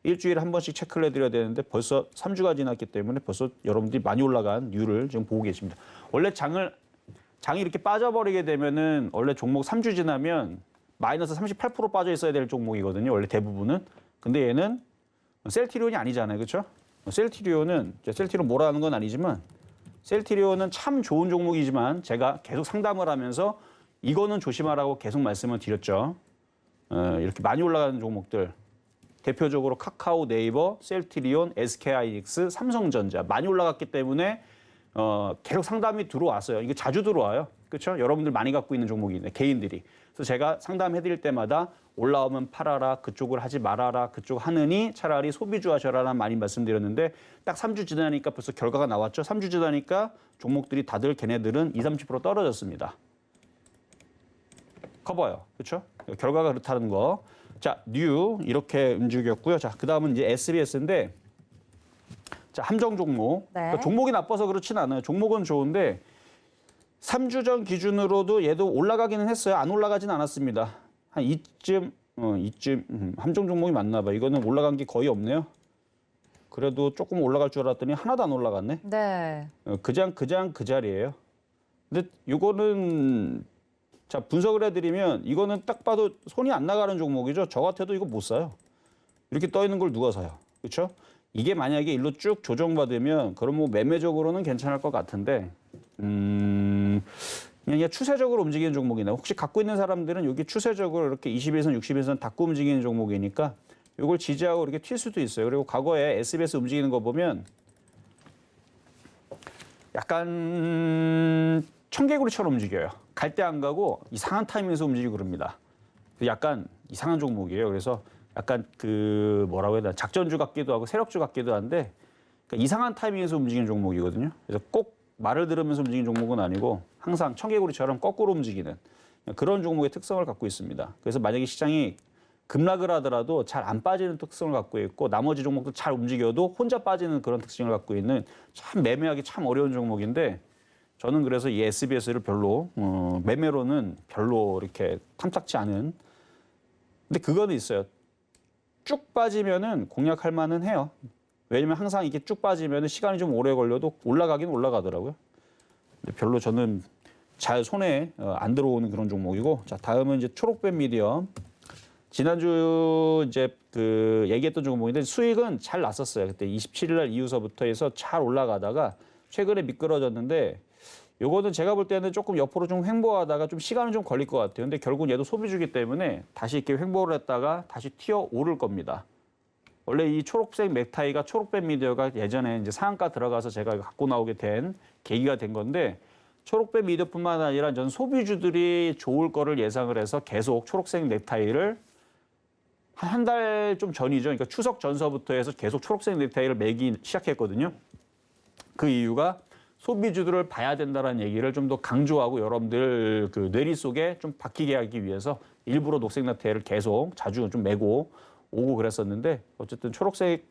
일주일에 한 번씩 체크를 해드려야 되는데 벌써 3주가 지났기 때문에 벌써 여러분들이 많이 올라간 뉴를 지금 보고 계십니다. 원래 장이 이렇게 빠져버리게 되면은 원래 종목 3주 지나면 마이너스 38% 빠져 있어야 될 종목이거든요. 원래 대부분은. 근데 얘는 셀트리온이 아니잖아요. 그렇죠? 셀트리온은 뭐라는 건 아니지만 셀트리온은 참 좋은 종목이지만 제가 계속 상담을 하면서 이거는 조심하라고 계속 말씀을 드렸죠. 이렇게 많이 올라가는 종목들. 대표적으로 카카오, 네이버, 셀트리온, SK하이닉스, 삼성전자 많이 올라갔기 때문에 계속 상담이 들어왔어요. 이게 자주 들어와요. 그렇죠? 여러분들 많이 갖고 있는 종목인데 개인들이. 그래서 제가 상담해드릴 때마다 올라오면 팔아라, 그쪽을 하지 말아라, 그쪽 하느니 차라리 소비주 하셔라라는 많이 말씀드렸는데 딱 3주 지나니까 벌써 결과가 나왔죠. 3주 지나니까 종목들이 다들 걔네들은 20-30% 떨어졌습니다. 커버요. 그렇죠? 결과가 그렇다는 거. 자, 뉴 이렇게 움직였고요. 자, 그다음은 이제 SBS인데 자, 함정 종목. 네. 그러니까 종목이 나빠서 그렇지는 않아요. 종목은 좋은데 3주 전 기준으로도 얘도 올라가기는 했어요. 안 올라가진 않았습니다. 한 이쯤 함정 종목이 맞나 봐. 이거는 올라간 게 거의 없네요. 그래도 조금 올라갈 줄 알았더니 하나도 안 올라갔네. 네. 그냥 그 자리예요. 근데 이거는 자, 분석을 해드리면 이거는 딱 봐도 손이 안 나가는 종목이죠. 저 같아도 이거 못 사요. 이렇게 떠 있는 걸 누가 사요? 그렇죠? 이게 만약에 일로 쭉 조정받으면 그럼 뭐 매매적으로는 괜찮을 것 같은데 그냥 추세적으로 움직이는 종목이나 혹시 갖고 있는 사람들은 여기 추세적으로 이렇게 20일선, 60일선 닫고 움직이는 종목이니까 이걸 지지하고 이렇게 튈 수도 있어요. 그리고 과거에 SBS 움직이는 거 보면 약간 청개구리처럼 움직여요. 갈 때 안 가고 이상한 타이밍에서 움직이고 그럽니다. 약간 이상한 종목이에요. 그래서 약간 그 뭐라고 해야 되나 작전주 같기도 하고 세력주 같기도 한데 그러니까 이상한 타이밍에서 움직이는 종목이거든요. 그래서 꼭 말을 들으면서 움직이는 종목은 아니고 항상 청개구리처럼 거꾸로 움직이는 그런 종목의 특성을 갖고 있습니다. 그래서 만약에 시장이 급락을 하더라도 잘 안 빠지는 특성을 갖고 있고 나머지 종목도 잘 움직여도 혼자 빠지는 그런 특징을 갖고 있는 참 매매하기 참 어려운 종목인데 저는 그래서 이 SBS를 별로 매매로는 별로 이렇게 탐탁치 않은 근데 그거는 있어요. 쭉 빠지면은 공략할 만은 해요. 왜냐면 항상 이게 쭉 빠지면은 시간이 좀 오래 걸려도 올라가긴 올라가더라고요. 근데 별로 저는 잘 손에 안 들어오는 그런 종목이고 자 다음은 이제 초록뱀 미디엄. 지난주 이제 그 얘기했던 종목인데 수익은 잘 났었어요. 그때 27일 날 이후서부터 해서 잘 올라가다가 최근에 미끄러졌는데 요거는 제가 볼 때는 조금 옆으로 좀 횡보하다가 좀 시간은 좀 걸릴 것 같아요. 근데 결국 얘도 소비주기 때문에 다시 이렇게 횡보를 했다가 다시 튀어 오를 겁니다. 원래 이 초록색 넥타이가 초록뱀 미디어가 예전에 이제 상한가 들어가서 제가 갖고 나오게 된 계기가 된 건데 초록뱀 미디어뿐만 아니라 전 소비주들이 좋을 거를 예상을 해서 계속 초록색 넥타이를 한 달 좀 전이죠. 그러니까 추석 전서부터 해서 계속 초록색 넥타이를 매기 시작했거든요. 그 이유가 소비주들을 봐야 된다는 얘기를 좀 더 강조하고 여러분들 그 뇌리 속에 좀 박히게 하기 위해서 일부러 녹색 넥타이를 계속 자주 좀 매고 오고 그랬었는데 어쨌든 초록뱀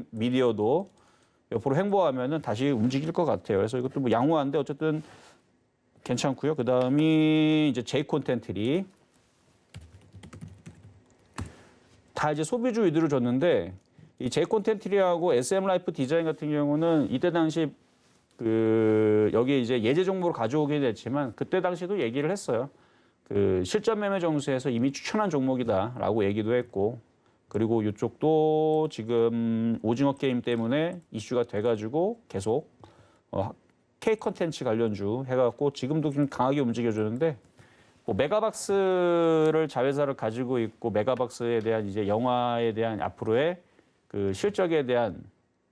미디어도 옆으로 횡보하면은 다시 움직일 것 같아요. 그래서 이것도 뭐 양호한데 어쨌든 괜찮고요. 그 다음이 이제 J 콘텐트리. 다 이제 소비주 위주로 줬는데 이 J 콘텐트리하고 SM 라이프 디자인 같은 경우는 이때 당시 그 여기 이제 예제 종목으로 가져오게 됐지만 그때 당시도 얘기를 했어요. 그 실전 매매 점수에서 이미 추천한 종목이다라고 얘기도 했고 그리고 이쪽도 지금 오징어 게임 때문에 이슈가 돼가지고 계속 K 컨텐츠 관련주 해갖고 지금도 좀 강하게 움직여주는데 뭐 메가박스를 자회사를 가지고 있고 메가박스에 대한 이제 영화에 대한 앞으로의 그 실적에 대한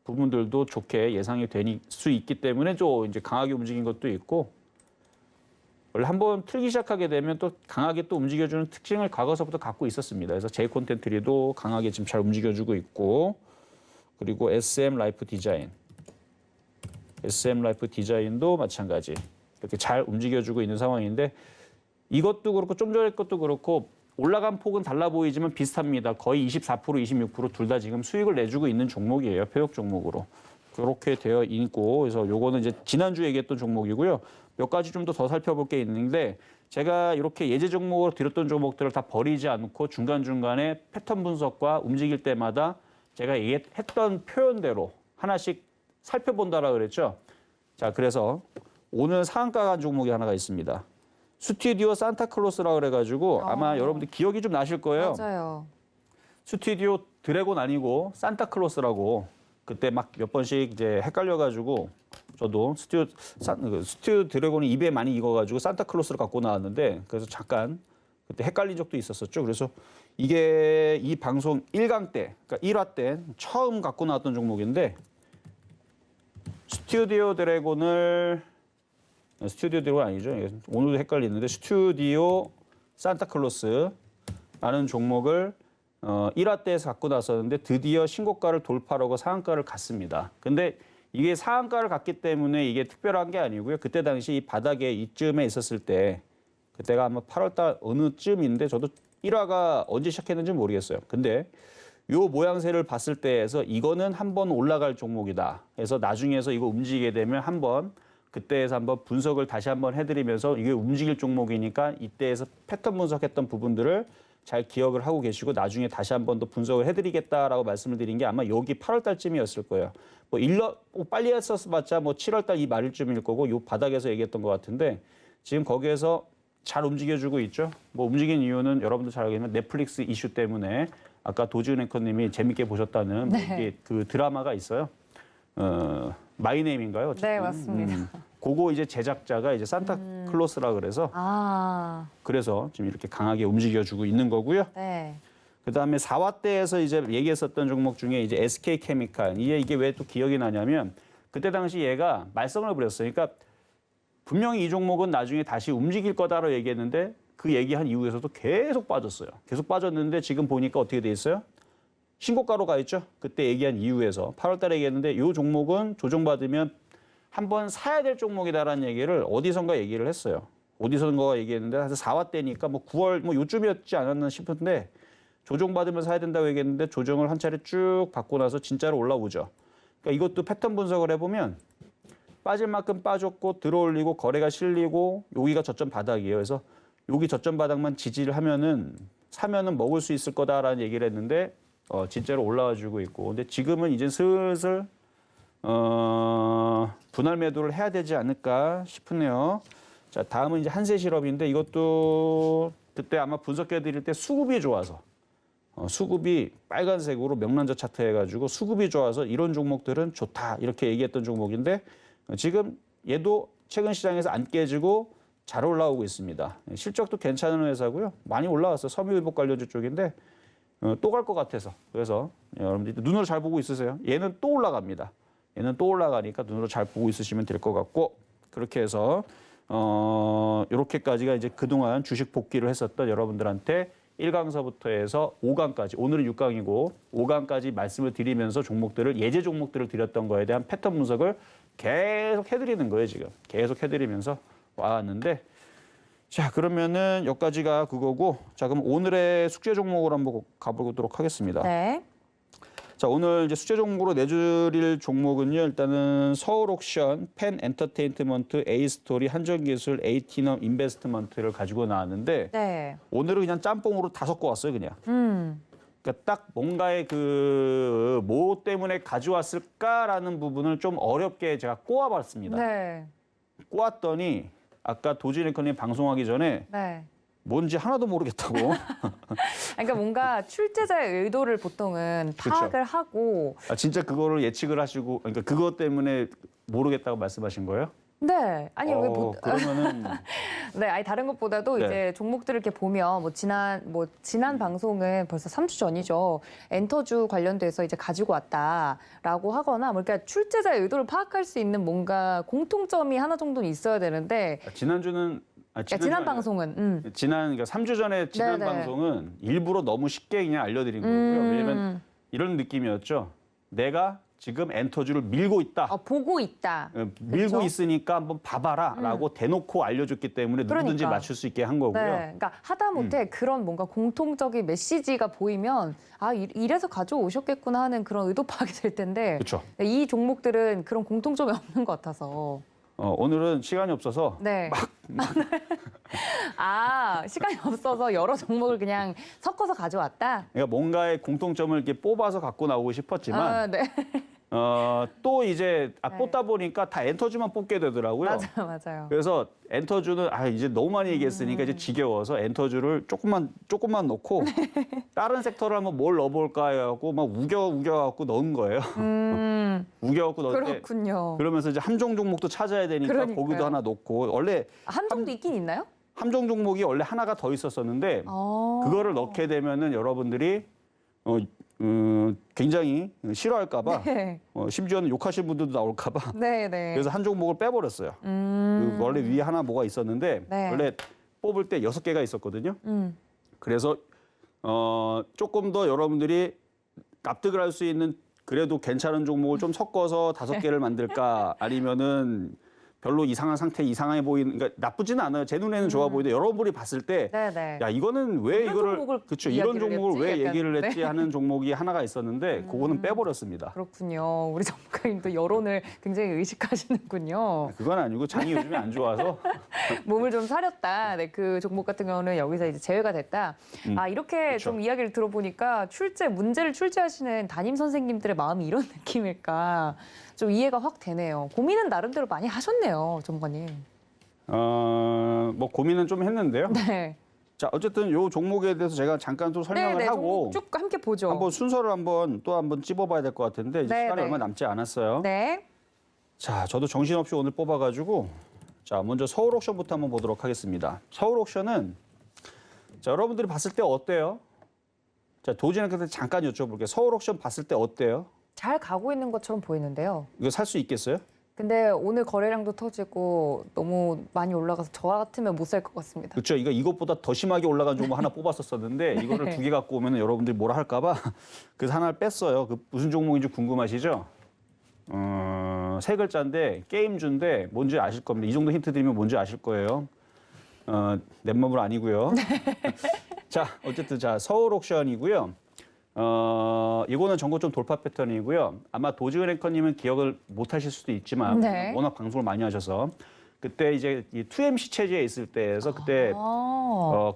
부분들도 좋게 예상이 되니 수 있기 때문에 좀 이제 강하게 움직인 것도 있고 원래 한번 틀기 시작하게 되면 또 강하게 또 움직여주는 특징을 과거서부터 갖고 있었습니다. 그래서 J 콘텐트리도 강하게 지금 잘 움직여주고 있고 그리고 SM 라이프 디자인도 마찬가지 이렇게 잘 움직여주고 있는 상황인데 이것도 그렇고 좀 전에 것도 그렇고 올라간 폭은 달라 보이지만 비슷합니다. 거의 24%, 26% 둘 다 지금 수익을 내주고 있는 종목이에요. 폐역 종목으로. 그렇게 되어 있고 그래서 요거는 이제 지난주에 얘기했던 종목이고요. 몇 가지 좀 더 살펴볼 게 있는데 제가 이렇게 예제 종목으로 드렸던 종목들을 다 버리지 않고 중간중간에 패턴 분석과 움직일 때마다 제가 얘기했던 표현대로 하나씩 살펴본다라 그랬죠. 자, 그래서 오늘 상한가 간 종목이 하나가 있습니다. 스튜디오 산타클로스라 그래가지고 아마 여러분들 기억이 좀 나실 거예요. 맞아요. 스튜디오 드래곤 아니고 산타클로스라고 그때 막 몇 번씩 이제 헷갈려가지고 저도 스튜디오 드래곤이 입에 많이 익어가지고 산타클로스를 갖고 나왔는데 그래서 잠깐 그때 헷갈린 적도 있었었죠. 그래서 이게 이 방송 1강 때, 그러니까 1화 때 처음 갖고 나왔던 종목인데 스튜디오 드래곤 아니죠. 오늘도 헷갈리는데 스튜디오 산타클로스라는 종목을 1화 때에서 갖고 나섰는데 드디어 신고가를 돌파하고 상한가를 갔습니다. 근데 이게 상한가를 갔기 때문에 이게 특별한 게 아니고요. 그때 당시 이 바닥에 이쯤에 있었을 때 그때가 아마 8월달 어느쯤인데 저도 1화가 언제 시작했는지 모르겠어요. 근데 요 모양새를 봤을 때에서 이거는 한번 올라갈 종목이다. 그래서 나중에서 이거 움직이게 되면 한번 그때에서 한번 분석을 다시 한번 해드리면서 이게 움직일 종목이니까 이때에서 패턴 분석했던 부분들을 잘 기억을 하고 계시고 나중에 다시 한번 더 분석을 해드리겠다라고 말씀을 드린 게 아마 여기 8월 달쯤이었을 거예요. 뭐 빨리 했었봤자 뭐 7월 달 이 말일쯤일 거고 요 바닥에서 얘기했던 것 같은데 지금 거기에서 잘 움직여주고 있죠. 뭐 움직인 이유는 여러분들 잘 알겠지만 넷플릭스 이슈 때문에 아까 도지훈 앵커님이 재밌게 보셨다는 뭐 이게 그 드라마가 있어요. 마이네임인가요? 어쨌든. 네, 맞습니다. 그거 이제 제작자가 이제 산타클로스라 그래서 그래서 지금 이렇게 강하게 움직여주고 있는 거고요. 네. 그다음에 4화 때에서 이제 얘기했었던 종목 중에 이제 SK 케미칼 이게 왜 또 기억이 나냐면 그때 당시 얘가 말썽을 부렸어요. 그러니까 분명히 이 종목은 나중에 다시 움직일 거다라고 얘기했는데 그 얘기한 이후에서도 계속 빠졌어요. 계속 빠졌는데 지금 보니까 어떻게 돼 있어요? 신고가로 가 있죠. 그때 얘기한 이후에서 8월 달에 얘기했는데 이 종목은 조정받으면 한번 사야 될 종목이다라는 얘기를 어디선가 얘기를 했어요. 어디선가 얘기했는데 한 4화 때니까 뭐 9월 뭐 요쯤이었지 않았나 싶은데 조정받으면 사야 된다고 얘기했는데 조정을 한 차례 쭉 받고 나서 진짜로 올라오죠. 그러니까 이것도 패턴 분석을 해보면 빠질 만큼 빠졌고 들어올리고 거래가 실리고 여기가 저점 바닥이에요. 그래서 여기 저점 바닥만 지지를 하면은 사면은 먹을 수 있을 거다라는 얘기를 했는데 진짜로 올라와주고 있고. 근데 지금은 이제 슬슬 분할 매도를 해야 되지 않을까 싶으네요. 자, 다음은 이제 한세실업인데 이것도 그때 아마 분석해 드릴 때 수급이 좋아서 수급이 빨간색으로 명란젓 차트 해가지고 수급이 좋아서 이런 종목들은 좋다 이렇게 얘기했던 종목인데 지금 얘도 최근 시장에서 안 깨지고 잘 올라오고 있습니다. 실적도 괜찮은 회사고요. 많이 올라왔어요. 섬유유복 관련주 쪽인데 또 갈 것 같아서. 그래서 여러분들 눈으로 잘 보고 있으세요. 얘는 또 올라갑니다. 얘는 또 올라가니까 눈으로 잘 보고 있으시면 될 것 같고 그렇게 해서 이렇게까지가 이제 그동안 주식 복귀를 했었던 여러분들한테 1강서부터 해서 5강까지 오늘은 6강이고 5강까지 말씀을 드리면서 종목들을 예제 종목들을 드렸던 거에 대한 패턴 분석을 계속 해드리는 거예요. 지금 계속 해드리면서 왔는데 자 그러면은 여기까지가 그거고 자 그럼 오늘의 숙제 종목으로 한번 가보도록 하겠습니다. 네. 자 오늘 이제 숙제 종목으로 내드릴 종목은요 일단은 서울옥션, 펜엔터테인먼트, A스토리, 한전기술, A티넘 인베스트먼트를 가지고 나왔는데 네. 오늘은 그냥 짬뽕으로 다 섞어 왔어요 그냥. 그러니까 딱 뭔가의 그 뭐 때문에 가져왔을까라는 부분을 좀 어렵게 제가 꼬아봤습니다. 네. 꼬았더니 아까 도지네커님 방송하기 전에 네. 뭔지 하나도 모르겠다고. 그러니까 뭔가 출제자의 의도를 보통은 그쵸. 파악을 하고 아, 진짜 그거를 예측을 하시고 그러니까 그것 때문에 모르겠다고 말씀하신 거예요? 네. 아니 왜 그러면은 네, 아니 다른 것보다도 네. 이제 종목들을 이렇게 보면 지난 방송은 벌써 3주 전이죠. 엔터주 관련돼서 이제 가지고 왔다라고 하거나 뭐 그러니까 출제자의 의도를 파악할 수 있는 뭔가 공통점이 하나 정도는 있어야 되는데 지난주는 그러니까 지난 방송은 지난 그러니까 3주 전에 지난 네네. 방송은 일부러 너무 쉽게 그냥 알려드린 거고요. 왜냐면 이런 느낌이었죠. 내가 지금 엔터주를 밀고 있다. 보고 있다. 밀고 그쵸? 있으니까 한번 봐봐라라고 대놓고 알려줬기 때문에 누구든지 그러니까. 맞출 수 있게 한 거고요. 네, 그러니까 하다못해 그런 뭔가 공통적인 메시지가 보이면 아 이래서 가져오셨겠구나 하는 그런 의도 파악이 될 텐데 그렇죠. 이 종목들은 그런 공통점이 없는 것 같아서 오늘은 시간이 없어서 네. 아 시간이 없어서 여러 종목을 그냥 섞어서 가져왔다. 그러니까 뭔가의 공통점을 이렇게 뽑아서 갖고 나오고 싶었지만 아, 네. 또 이제 네. 뽑다 보니까 다 엔터주만 뽑게 되더라고요. 맞아요. 그래서 엔터주는 이제 너무 많이 얘기했으니까 이제 지겨워서 엔터주를 조금만 넣고 다른 섹터를 한번 뭘 넣어볼까 하고 막 우겨갖고 넣은 거예요. 우겨갖고 넣었는데 그렇군요. 그러면서 이제 함정 종목도 찾아야 되니까 그러니까요. 거기도 하나 넣고 원래 함정도 있긴 있나요? 함정 종목이 원래 하나가 더 있었었는데 그거를 넣게 되면은 여러분들이 굉장히 싫어할까봐 네. 심지어는 욕하시는 분들도 나올까봐 네. 그래서 한 종목을 빼버렸어요. 그 원래 위에 하나 뭐가 있었는데 네. 원래 뽑을 때 6개가 있었거든요. 그래서 조금 더 여러분들이 납득을 할 수 있는 그래도 괜찮은 종목을 좀 섞어서 5개를 만들까 아니면은 별로 이상한 상태 이상해 보이는 그러니까 나쁘지는 않아요. 제 눈에는 좋아 보이는데 여러분들이 봤을 때 네네. 야 이거는 왜 이런 이거를 종목을 그렇죠 이런 이야기를 종목을 했지? 왜 약간, 얘기를 네. 했지 하는 종목이 하나가 있었는데 그거는 빼버렸습니다. 그렇군요. 우리 전문가님도 여론을 굉장히 의식하시는군요. 그건 아니고 장이 요즘에 안 좋아서 몸을 좀 사렸다. 네, 그 종목 같은 경우는 여기서 이제 제외가 됐다. 이렇게 그쵸. 좀 이야기를 들어보니까 문제를 출제하시는 담임 선생님들의 마음이 이런 느낌일까 좀 이해가 확 되네요. 고민은 나름대로 많이 하셨네요, 전문가님. 뭐 고민은 좀 했는데요. 네. 자 어쨌든 요 종목에 대해서 제가 잠깐 좀 설명을 네, 하고 종목 쭉 함께 보죠. 한번 순서를 또 한번 찝어봐야 될 것 같은데 이제 네, 시간이 네. 얼마 남지 않았어요. 네. 자, 저도 정신없이 오늘 뽑아가지고 자 먼저 서울옥션부터 한번 보도록 하겠습니다. 서울옥션은 자 여러분들이 봤을 때 어때요? 자 도진한테 잠깐 여쭤볼게요. 서울옥션 봤을 때 어때요? 잘 가고 있는 것처럼 보이는데요. 이거 살 수 있겠어요? 근데 오늘 거래량도 터지고 너무 많이 올라가서 저 같으면 못 살 것 같습니다. 그렇죠. 이것보다 더 심하게 올라간 종목 하나 뽑았었었는데 이거를 두 개 갖고 오면 여러분들이 뭐라 할까봐 그래서 하나를 뺐어요. 그 무슨 종목인지 궁금하시죠? 세 글자인데 게임주인데 뭔지 아실 겁니다. 이 정도 힌트 드리면 뭔지 아실 거예요. 넷마블 아니고요. 자, 어쨌든 자 서울 옥션이고요. 이거는 전고점 돌파 패턴이고요. 아마 도지은 앵커님은 기억을 못 하실 수도 있지만 네. 워낙 방송을 많이 하셔서 그때 이제 이 2MC 체제에 있을 때에서 그때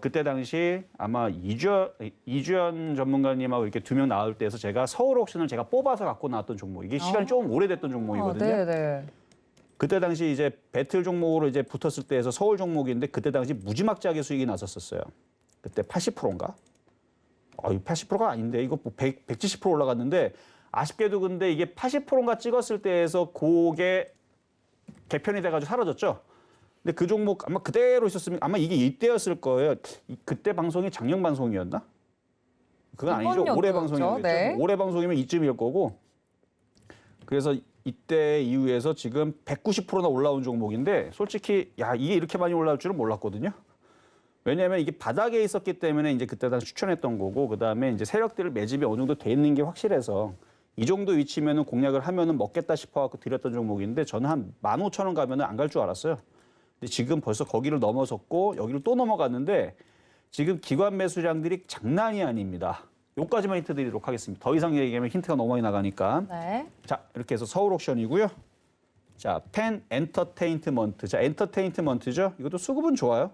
그때 당시 아마 이주연 전문가님하고 이렇게 두 명 나올 때에서 제가 서울 옥션을 제가 뽑아서 갖고 나왔던 종목. 이게 시간이 조금 오래됐던 종목이거든요. 네. 그때 당시 이제 배틀 종목으로 이제 붙었을 때에서 서울 종목인데 그때 당시 무지막지하게 수익이 났었어요. 그때 80%인가? 80%가 아닌데 이거 뭐 170% 올라갔는데 아쉽게도 근데 이게 80%인가 찍었을 때에서 그게 개편이 돼가지고 사라졌죠. 근데 그 종목 아마 그대로 있었으면 아마 이게 이때였을 거예요. 그때 방송이 작년 방송이었나? 그건 아니죠. 이번 올해 연도였죠. 방송이었죠. 네. 올해 방송이면 이쯤일 거고. 그래서 이때 이후에서 지금 190%나 올라온 종목인데 솔직히 야 이게 이렇게 많이 올라올 줄은 몰랐거든요. 왜냐하면 이게 바닥에 있었기 때문에 이제 그때 당시 추천했던 거고 그다음에 이제 세력들 매집이 어느 정도 돼 있는 게 확실해서 이 정도 위치면은 공략을 하면은 먹겠다 싶어갖고 드렸던 종목인데 저는 한 15,000원 가면은 안 갈 줄 알았어요. 근데 지금 벌써 거기를 넘어섰고 여기를 또 넘어갔는데 지금 기관 매수량들이 장난이 아닙니다. 요까지만 힌트 드리도록 하겠습니다. 더 이상 얘기하면 힌트가 너무 많이 나가니까. 네. 자, 이렇게 해서 서울 옥션이고요. 자, 펜 엔터테인먼트. 자, 엔터테인먼트죠. 이것도 수급은 좋아요.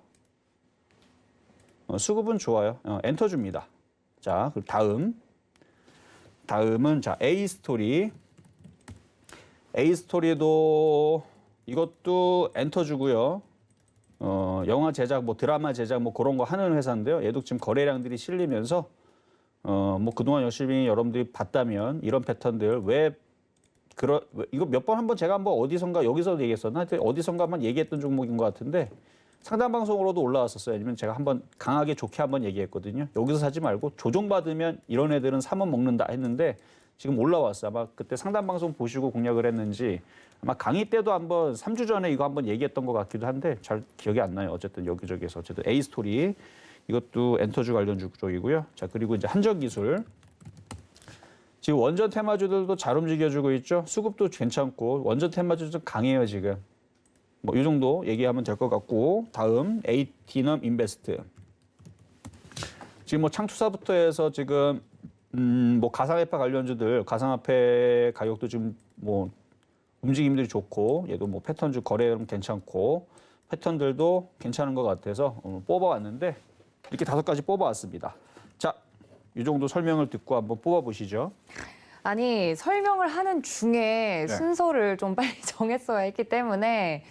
수급은 좋아요. 엔터 줍니다. 자, 그리고 다음은 자, A 스토리도 이것도 엔터 주고요. 영화 제작, 뭐 드라마 제작 뭐 그런 거 하는 회사인데요. 얘도 지금 거래량들이 실리면서 뭐 그동안 열심히 여러분들이 봤다면 이런 패턴들 이거 몇 번 한번 제가 한번 어디선가 여기서 얘기했었나? 하여튼 어디선가 한번 얘기했던 종목인 것 같은데 상담 방송으로도 올라왔었어요. 아니면 제가 한번 강하게 좋게 한번 얘기했거든요. 여기서 사지 말고 조정받으면 이런 애들은 사면 먹는다 했는데 지금 올라왔어요. 아마 그때 상담 방송 보시고 공략을 했는지 아마 강의 때도 한번 3주 전에 이거 한번 얘기했던 것 같기도 한데 잘 기억이 안 나요. 어쨌든 여기저기에서 어쨌든 A 스토리 이것도 엔터주 관련 쪽이고요. 자, 그리고 이제 한전기술. 지금 원전 테마주들도 잘 움직여주고 있죠. 수급도 괜찮고 원전 테마주도 좀 강해요 지금. 뭐 이 정도 얘기하면 될 것 같고 다음 에이티넘 인베스트. 지금 뭐 창투사부터 해서 지금 뭐 가상화폐 관련주들 가상화폐 가격도 지금 뭐 움직임들이 좋고 얘도 뭐 패턴주 거래량 괜찮고 패턴들도 괜찮은 것 같아서 뽑아왔는데 이렇게 5가지 뽑아왔습니다. 자, 이 정도 설명을 듣고 한번 뽑아보시죠. 아니 설명을 하는 중에 네. 순서를 좀 빨리 정했어야 했기 때문에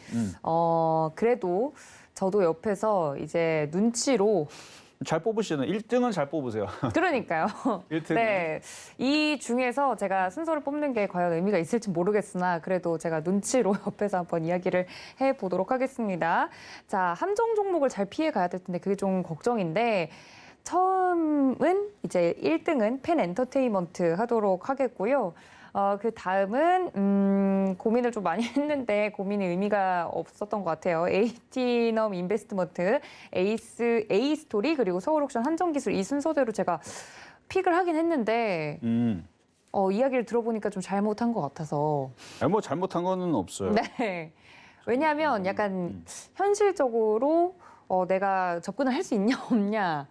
그래도 저도 옆에서 이제 눈치로 잘 뽑으시는 1등은 잘 뽑으세요. 그러니까요. 1등은. 네, 이 중에서 제가 순서를 뽑는 게 과연 의미가 있을지 모르겠으나 그래도 제가 눈치로 옆에서 한번 이야기를 해보도록 하겠습니다. 자, 함정 종목을 잘 피해 가야 될 텐데 그게 좀 걱정인데 처음은 이제 1등은 펜 엔터테인먼트 하도록 하겠고요. 그 다음은 고민을 좀 많이 했는데 고민이 의미가 없었던 것 같아요. 에이티넘 인베스트먼트, A 스토리 그리고 서울옥션 한정기술 이 순서대로 제가 픽을 하긴 했는데 이야기를 들어보니까 좀 잘못한 것 같아서. 아니, 뭐 잘못한 거는 없어요. 네. 왜냐하면 약간 현실적으로 내가 접근을 할 수 있냐 없냐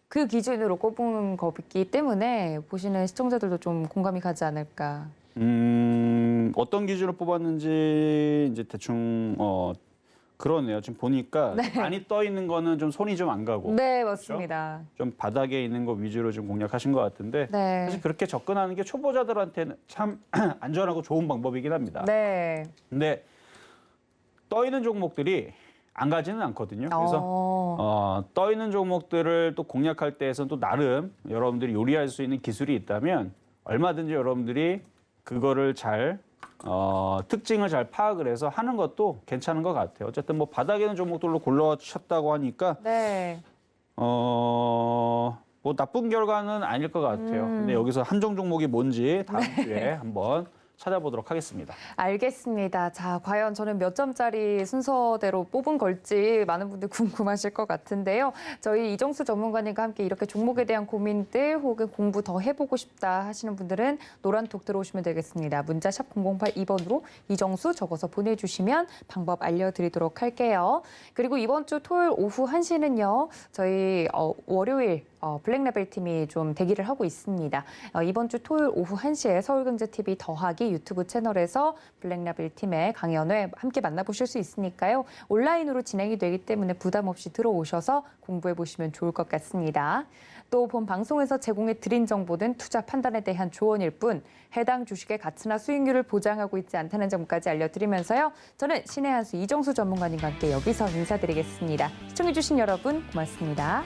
그 기준으로 꼽은 거기 때문에 보시는 시청자들도 좀 공감이 가지 않을까. 어떤 기준으로 뽑았는지 이제 대충 그러네요. 지금 보니까 많이 떠 있는 거는 좀 손이 좀 안 가고 네, 맞습니다. 좀 바닥에 있는 거 위주로 좀 공략하신 것 같은데 네. 사실 그렇게 접근하는 게 초보자들한테는 참 안전하고 좋은 방법이긴 합니다. 네. 근데 떠 있는 종목들이 안 가지는 않거든요. 그래서 떠 있는 종목들을 또 공략할 때에서는 또 나름 여러분들이 요리할 수 있는 기술이 있다면 얼마든지 여러분들이 그거를 잘 특징을 잘 파악을 해서 하는 것도 괜찮은 것 같아요. 어쨌든 뭐 바닥에 있는 종목들로 골라주셨다고 하니까 네. 뭐 나쁜 결과는 아닐 것 같아요. 근데 여기서 한정 종목이 뭔지 다음 주에 한번 찾아보도록 하겠습니다. 알겠습니다. 자, 과연 저는 몇 점짜리 순서대로 뽑은 걸지 많은 분들 궁금하실 것 같은데요. 저희 이정수 전문가님과 함께 이렇게 종목에 대한 고민들 혹은 공부 더 해보고 싶다 하시는 분들은 노란톡 들어오시면 되겠습니다. 문자 샵 0082번으로 이정수 적어서 보내주시면 방법 알려드리도록 할게요. 그리고 이번 주 토요일 오후 1시는요. 저희 월요일 블랙라벨 팀이 좀 대기를 하고 있습니다. 이번 주 토요일 오후 1시에 서울경제TV 더하기 유튜브 채널에서 블랙라벨 팀의 강연회 함께 만나보실 수 있으니까요. 온라인으로 진행이 되기 때문에 부담 없이 들어오셔서 공부해 보시면 좋을 것 같습니다. 또 본 방송에서 제공해 드린 정보는 투자 판단에 대한 조언일 뿐 해당 주식의 가치나 수익률을 보장하고 있지 않다는 점까지 알려드리면서요. 저는 신의 한수 이정수 전문가님과 함께 여기서 인사드리겠습니다. 시청해주신 여러분 고맙습니다.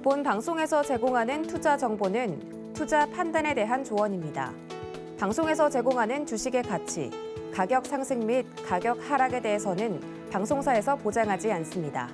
본 방송에서 제공하는 투자 정보는 투자 판단에 대한 조언입니다. 방송에서 제공하는 주식의 가치, 가격 상승 및 가격 하락에 대해서는 방송사에서 보장하지 않습니다.